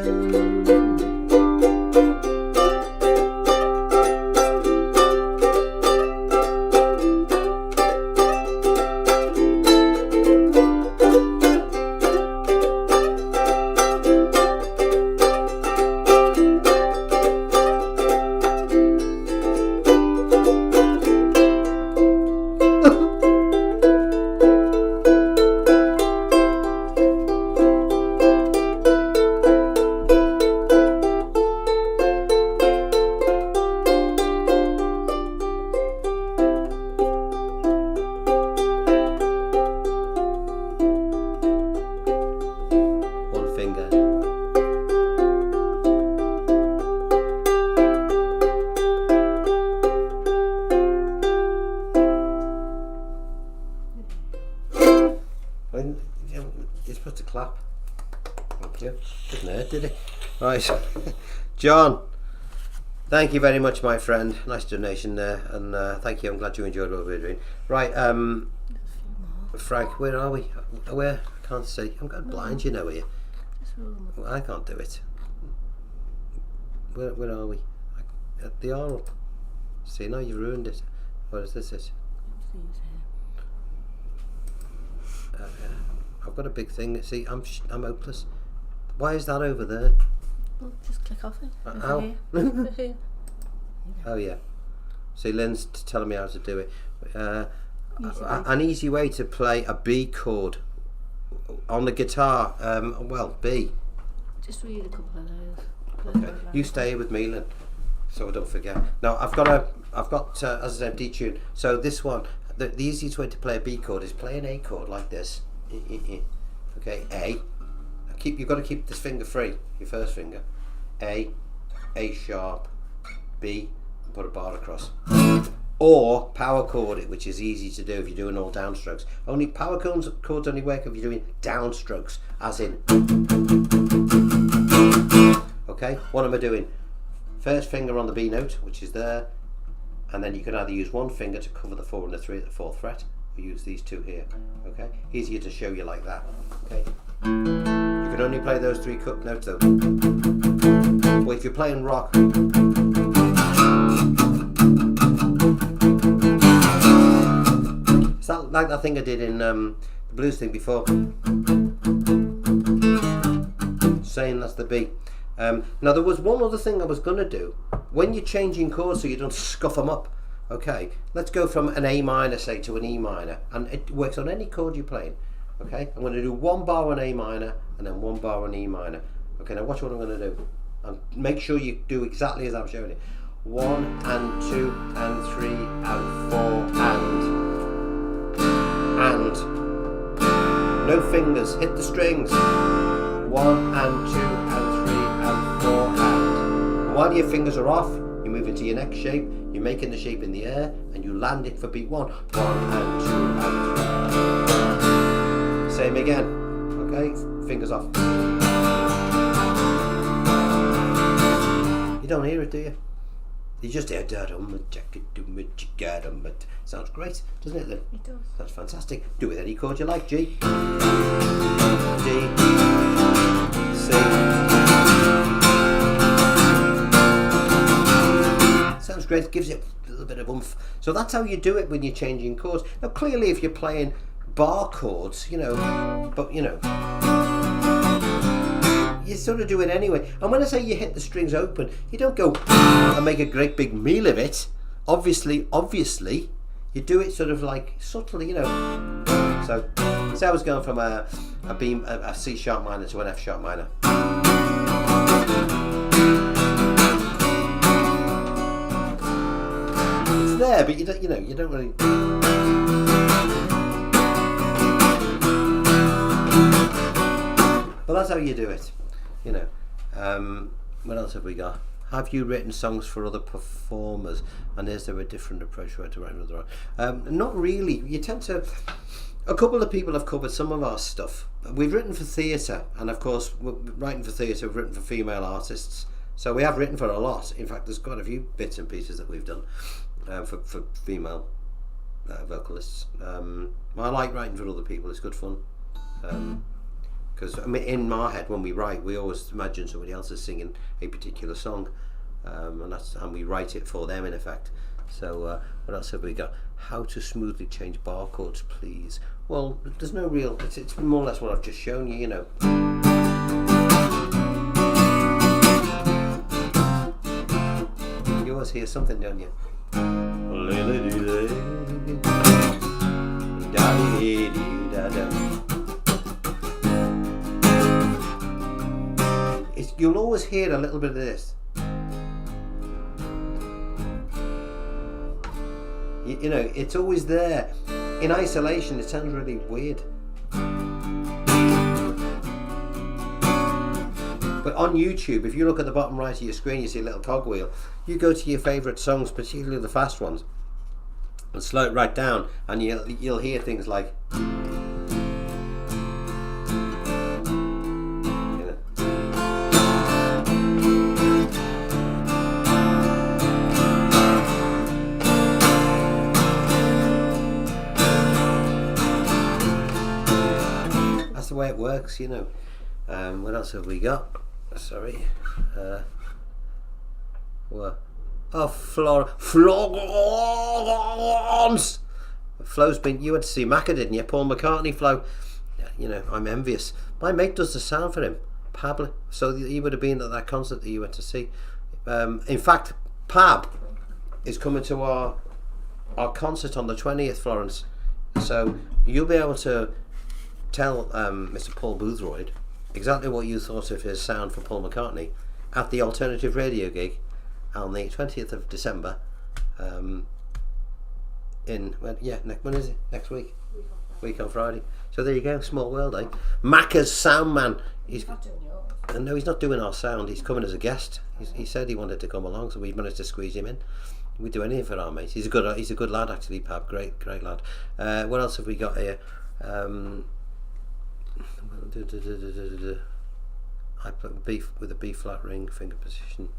You're supposed to clap. Thank you. Didn't hurt, did it? Right. John, thank you very much, my friend. Nice donation there. And thank you. I'm glad you enjoyed what we were doing. Right. Frank, where are we? Where? I can't see. I'm going blind, you know, here. Well, I can't do it. Where are we? At the R up. See, now you've ruined it. What is this? I've got a big thing. See, I'm hopeless. Why is that over there?
Well, just click off it.
Ow.
Over here.
Oh yeah. See, Lynn's telling me how to do it.
An
easy way to play a B chord on the guitar. Well, B.
Just read a couple of those.
Okay. You stay here with me, Lynn, so I don't forget. Now I've got as I said, D tune. So this one, the easiest way to play a B chord is play an A chord like this. Okay, A. You've got to keep this finger free, your first finger. A sharp, B, and put a bar across. Or power chord it, which is easy to do if you're doing all downstrokes. Only power chords only work if you're doing downstrokes, as in. Okay, what am I doing? First finger on the B note, which is there, and then you can either use one finger to cover the 4 and the 3 at the 4th fret, or use these two here. Okay, easier to show you like that. Okay, you can only play those 3 cut notes though. Well, if you're playing rock, it's that, like that thing I did in the blues thing before, saying that's the B. Now there was one other thing I was going to do. When you're changing chords so you don't scuff them up, okay, let's go from an A minor, say, to an E minor, and it works on any chord you're playing. Okay, I'm going to do 1 bar on A minor and then 1 bar on E minor. Okay, now watch what I'm going to do, and make sure you do exactly as I'm showing it. 1 and 2 and 3 and 4 and no fingers, hit the strings. 1 and 2 and 3 and 4 and while your fingers are off, you move into your next shape. You're making the shape in the air and you land it for beat 1. 1 and 2 and 3. Same again. Okay, fingers off. You don't hear it, do you? You just hear sounds great, doesn't it then?
It does.
That's fantastic. Do it any chord you like. G, D, C, great, gives it a little bit of oomph. So that's how you do it when you're changing chords. Now clearly if you're playing bar chords, you know, but you know, you sort of do it anyway. And when I say you hit the strings open, you don't go and make a great big meal of it. Obviously, you do it sort of like subtly, you know. So I was going from a C sharp minor to an F sharp minor. It's there, but you don't really. But that's how you do it, you know. What else have we got? Have you written songs for other performers? And is there a different approach to writing with other? Not really. You tend to. A couple of people have covered some of our stuff. We've written for theatre, and of course, writing for theatre, we've written for female artists. So we have written for a lot. In fact, there's quite a few bits and pieces that we've done for female vocalists. I like writing for other people. It's good fun. Because I mean, in my head, when we write, we always imagine somebody else is singing a particular song, and we write it for them in effect. So what else have we got? How to smoothly change bar chords, please. Well, there's no real. It's more or less what I've just shown you. You know. You always hear something, don't you? You'll always hear a little bit of this. You know, it's always there. In isolation, it sounds really weird. But on YouTube, if you look at the bottom right of your screen, you see a little cogwheel. You go to your favourite songs, particularly the fast ones, and slow it right down, and you'll hear things like. That's the way it works, you know. What else have we got? Sorry. What? Oh, Florence! Flo's been. You had to see Macca, didn't you? Paul McCartney, Flo. You know, I'm envious. My mate does the sound for him, Pablo. So he would have been at that concert that you went to see. In fact, Pab is coming to our concert on the 20th, Florence. So you'll be able to tell Mr. Paul Boothroyd exactly what you thought of his sound for Paul McCartney at the alternative radio gig on the 20th of December. When is it? Next week? Week on Friday. So there you go, small world, eh? Macca's sound man. He's not doing yours. No, he's not doing our sound. He's coming as a guest. He said he wanted to come along, so we managed to squeeze him in. We do anything for our mates. He's a good lad, actually, Pab. Great lad. What else have we got here? I put B with a B flat ring, finger position.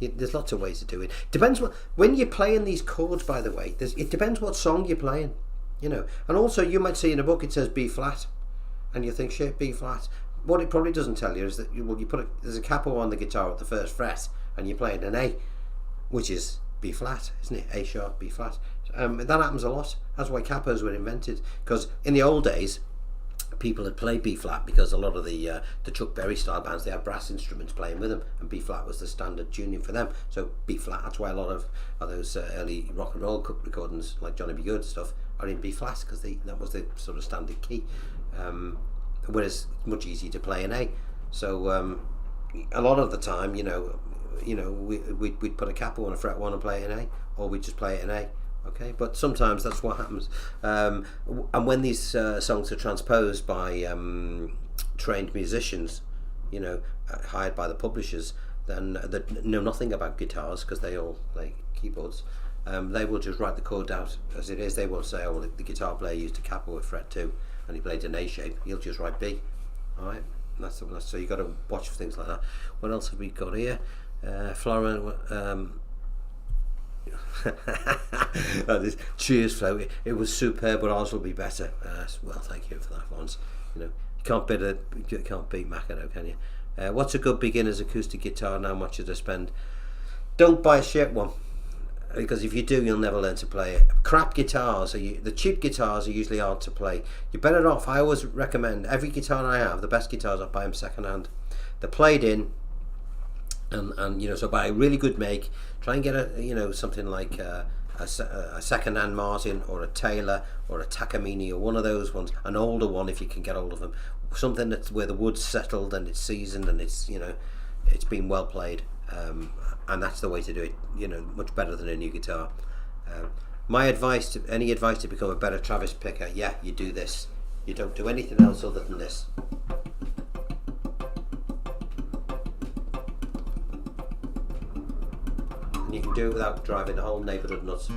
There's lots of ways to do it. Depends when you're playing these chords. By the way, it depends what song you're playing. You know, and also you might see in a book it says B flat, and you think shit B flat. What it probably doesn't tell you is that there's a capo on the guitar at the first fret, and you're playing an A, which is B flat, isn't it? A sharp, B flat. That happens a lot. That's why capos were invented, because in the old days people had played B flat because a lot of the Chuck Berry style bands, they had brass instruments playing with them, and B flat was the standard tuning for them. So B flat, that's why a lot of those early rock and roll recordings like Johnny B. Good stuff are in B flat, because that was the sort of standard key. Whereas it's much easier to play an A. So a lot of the time, we'd put a capo on a fret 1 and play it in A, or we'd just play it in A. Okay, but sometimes that's what happens. And when these songs are transposed by trained musicians, hired by the publishers, then that know nothing about guitars because they all play keyboards. They will just write the chord out as it is. They won't say, "Oh, well, the guitar player used a capo at fret 2 and he played an A shape." He'll just write B. All right, so you got to watch for things like that. What else have we got here? Florence. Cheers, Flo. It was superb, but ours will be better. Well, thank you for that, Florence. You can't beat Macca, can you? What's a good beginner's acoustic guitar? And how much should I spend? Don't buy a shit one. because if you do, you'll never learn to play it. Crap guitars, the cheap guitars are usually hard to play. You're better off, I always recommend, every guitar I have, the best guitars, I buy them second hand. They're played in, and you know, so buy a really good make. Try and get a, you know, something like a second hand Martin or a Taylor or a Takamine or one of those ones, an older one if you can get hold of them. Something that's where the wood's settled and it's seasoned and it's, you know, it's been well played. And that's the way to do it, you know, much better than a new guitar. My advice, any advice to become a better Travis picker, yeah, you do this. You don't do anything else other than this. And you can do it without driving the whole neighbourhood nuts.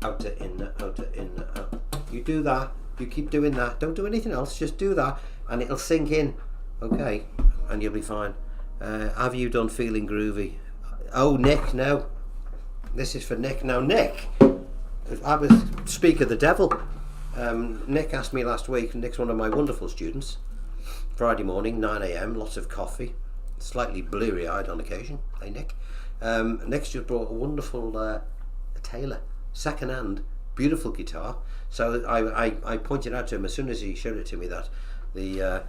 Outer, inner, outer, inner, out. You do that. You keep doing that. Don't do anything else. Just do that, and it'll sink in. Okay, and you'll be fine. Have you done Feeling Groovy? Oh, Nick, no. This is for Nick. Now, Nick, I was speak of the devil. Nick asked me last week. Nick's one of my wonderful students. Friday morning, 9 a.m. Lots of coffee, slightly bleary-eyed on occasion. Hey, Nick. Nick's just brought a wonderful Taylor, second-hand, beautiful guitar. So I pointed out to him as soon as he showed it to me that the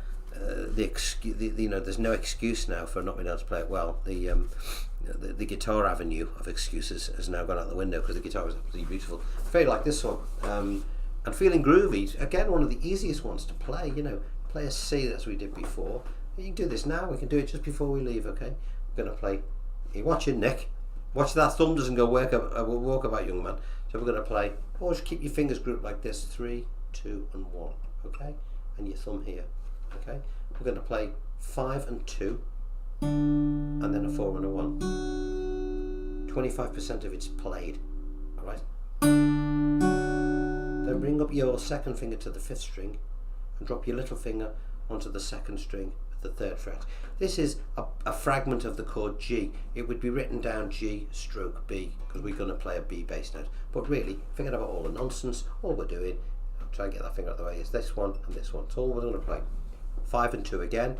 you know, there's no excuse now for not being able to play it well. The guitar avenue of excuses has now gone out the window because the guitar was absolutely beautiful. Very like this one. And Feeling Groovy, again, one of the easiest ones to play. You know, play a C as we did before. You can do this now. We can do it just before we leave. Okay, we're going to play. You're watching, Nick. Watch that thumb doesn't go walk about, young man. So we're going to play. Or just keep your fingers grouped like this: 3, 2, and 1. Okay, and your thumb here. Okay, we're going to play 5 and 2, and then a 4 and a 1. 25% of it's played. All right. Then bring up your second finger to the 5th string, and drop your little finger onto the 2nd string of the 3rd fret. This is a fragment of the chord G. It would be written down G stroke B because we're going to play a B bass note. But really, forget about all the nonsense. All we're doing, I'll try and get that finger out of the way, is this one and this one. So all we're going to play. 5 and 2 again.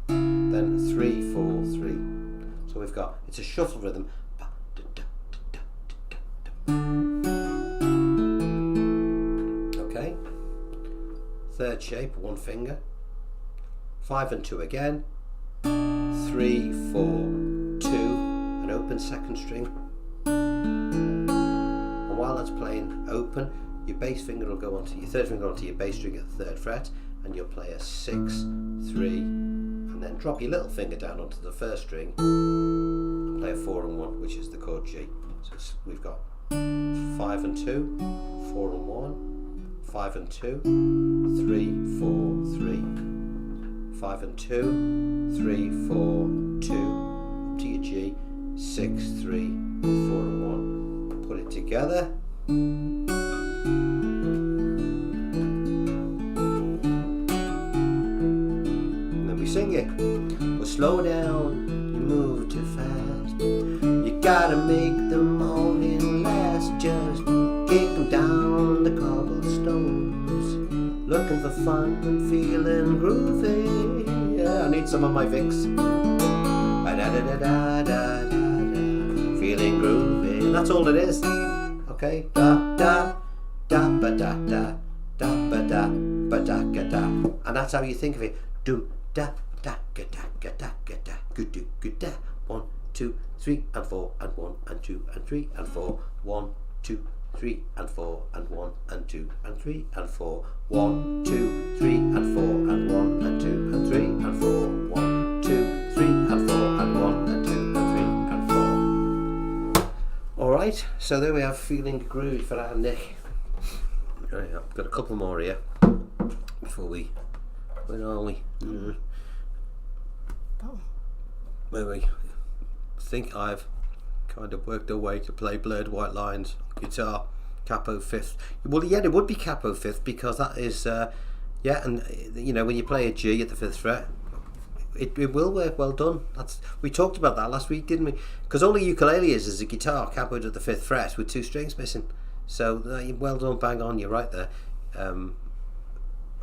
Then 3, 4, 3. So we've got, it's a shuffle rhythm. Okay. 3rd shape, 1 finger. 5 and 2 again. 3, 4, 2, an open 2nd string. And while that's playing open, your bass finger will go onto your 3rd finger onto your bass string at the 3rd fret, and you'll play a 6, 3, and then drop your little finger down onto the 1st string and play a 4 and 1, which is the chord G. So we've got 5 and 2, 4 and 1, 5 and 2, 3, 4, 3. 5 and 2, 3, 4, 2, up to your G, 6, 3, 4 and 1. Put it together. And then we sing it. Well, slow down, you move too fast. You gotta make the morning last. Just kick them down the cobblestones, looking for fun and feeling groovy. Yeah, I need some of my Vicks. Feeling groovy. That's all it is. Okay. Da da da ba da da da ba da ba da ga da. And that's how you think of it. Do da da ga da ga da ga da. Good do good da. 1, 2, 3 and 4 and 1 and 2 and 3 and 4. 1, 2, 3 and 4 and 1 and 2 and 3 and 4. 1, 2, 3 and 4 and 1 and 2 and 3 and 4. 1, 2, 3 and 4 and 1 and 2 and 3 and 4. Alright, so there we have Feeling Groovy for our Nick. Right, I've got a couple more here before we. Where are we? Where we think I've kind of worked a way to play Blurred White Lines on guitar, capo 5th. Well, yeah, it would be capo 5th because that is, yeah, and you know, when you play a G at the 5th fret, it will work. Well done. We talked about that last week, didn't we? Because all a ukulele is a guitar capoed at the 5th fret with 2 strings missing. So well done, bang on. You're right there.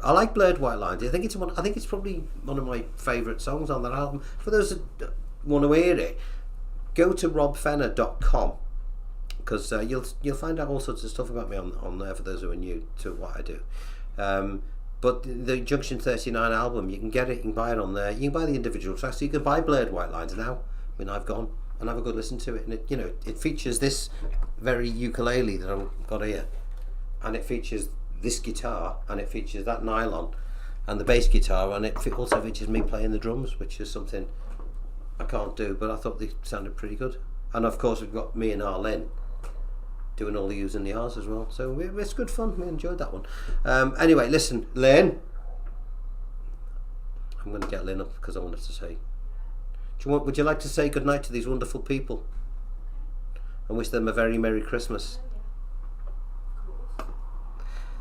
I like Blurred White Lines. I think it's probably one of my favourite songs on that album. For those that want to hear it, go to robfennah.com because you'll find out all sorts of stuff about me on there for those who are new to what I do. But the Junction 39 album, you can get it, you can buy it on there. You can buy the individual tracks. So you can buy Blurred White Lines now when I've gone and have a good listen to it. And it features this very ukulele that I've got here, and it features this guitar, and it features that nylon and the bass guitar, and it also features me playing the drums, which is something I can't do, but I thought they sounded pretty good. And of course we've got me and Arlene doing all the U's and the R's as well, so it's good fun. We enjoyed that one. Anyway, listen, Lynn, I'm going to get Lynn up because I wanted to say, would you like to say goodnight to these wonderful people and wish them a very Merry Christmas?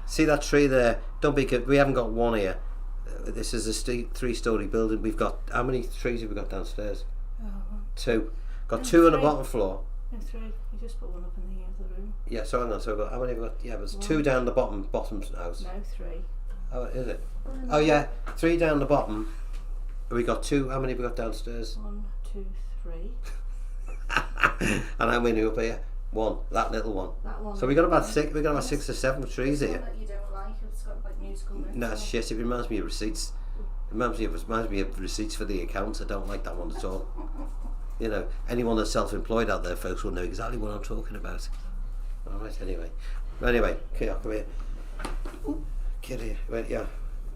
See that tree there? Don't be good. We haven't got one here. This is a 3-story building. We've got, how many trees have we got downstairs? 2. Got 2 on the bottom floor.
No, 3. You just put one up in the other room.
Yeah, so hang on. So we've got, how many have we got? Yeah, there's 2 down the bottom house.
No, 3.
Oh, is it? Oh yeah, 3 down the bottom. We got 2. How many have we got downstairs?
1, 2, 3.
And how many up here? 1. That little one.
That one.
So we got about 6. We got about 6 or 7 trees here.
That you don't like. It's got like musical notes.
No, it's shit. It reminds me of receipts. It reminds me of receipts for the accounts. I don't like that one at all. Anyone that's self-employed out there, folks, will know exactly what I'm talking about. All right. Anyway, come here. Get here. Wait, yeah.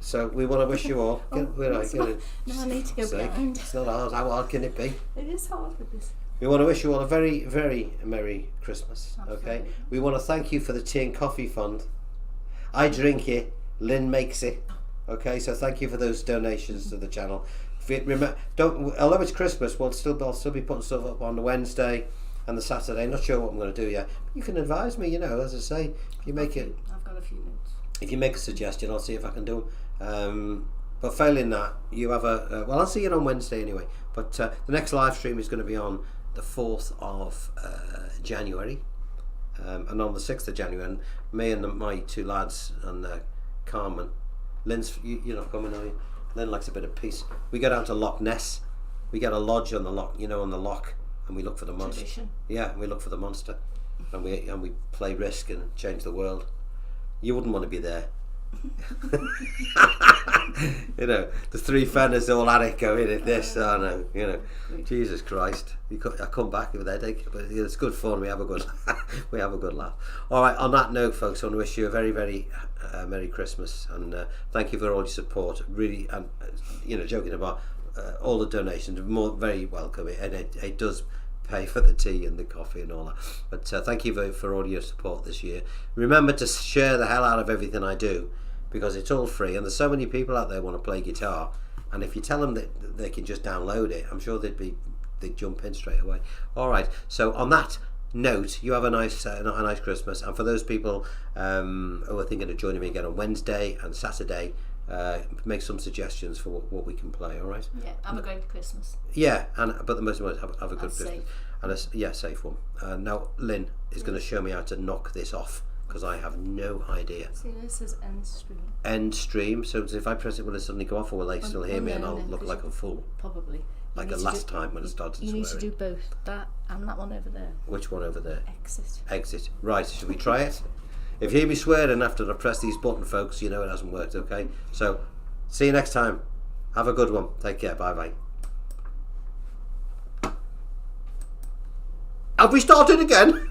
So we want to wish you all.
No, I need to go behind.
It's not hard. How hard can it be?
It is hard with this.
We want to wish you all a very, very Merry Christmas.
Absolutely.
Okay. We want to thank you for the tea and coffee fund. I drink it. Lynn makes it. Okay. So thank you for those donations to the channel. Although it's Christmas, I'll still be putting stuff up on the Wednesday and the Saturday. Not sure what I'm going to do yet. You can advise me. As I say, if you make it.
I've got a few notes.
If you make a suggestion, I'll see if I can do them. But failing that, you have I'll see it on Wednesday anyway. But the next live stream is going to be on the 4th of January, and on the 6th of January, and me and my 2 lads and Carmen. Lynn's, you're not coming, are you? Lynn likes a bit of peace. We go down to Loch Ness. We get a lodge on the loch, on the loch, and we look for the monster.
Tradition.
Yeah, we look for the monster, and we play Risk and change the world. You wouldn't want to be there. The 3 Fennahs all at it going at this. Oh no, Jesus Christ! I come back with a headache, but it's good fun. We have a good laugh. All right. On that note, folks, I want to wish you a very, very Merry Christmas, and thank you for all your support. Really, and joking about all the donations, very welcome. It does pay for the tea and the coffee and all that. But thank you for all your support this year. Remember to share the hell out of everything I do, because it's all free, and there's so many people out there want to play guitar, and if you tell them that they can just download it, I'm sure they'd jump in straight away. All right, so on that note, you have a nice Christmas, and for those people who are thinking of joining me again on Wednesday and Saturday, make some suggestions for what we can play. All right.
Yeah, have a great Christmas.
Yeah, but the most important, have a good Christmas.
Safe.
And a safe one. Now Lynn is going to show me how to knock this off, because I have no idea.
See, this is end stream.
End stream. So if I press it, will it suddenly go off, or will they still hear me and I'll look like a fool?
Probably.
Like the last time when I started swearing.
You need to do both, that and that one over there.
Which one over there?
Exit.
Right, should we try it? If you hear me swearing after I press these buttons, folks, you know it hasn't worked, okay? So, see you next time. Have a good one. Take care. Bye-bye. Have we started again?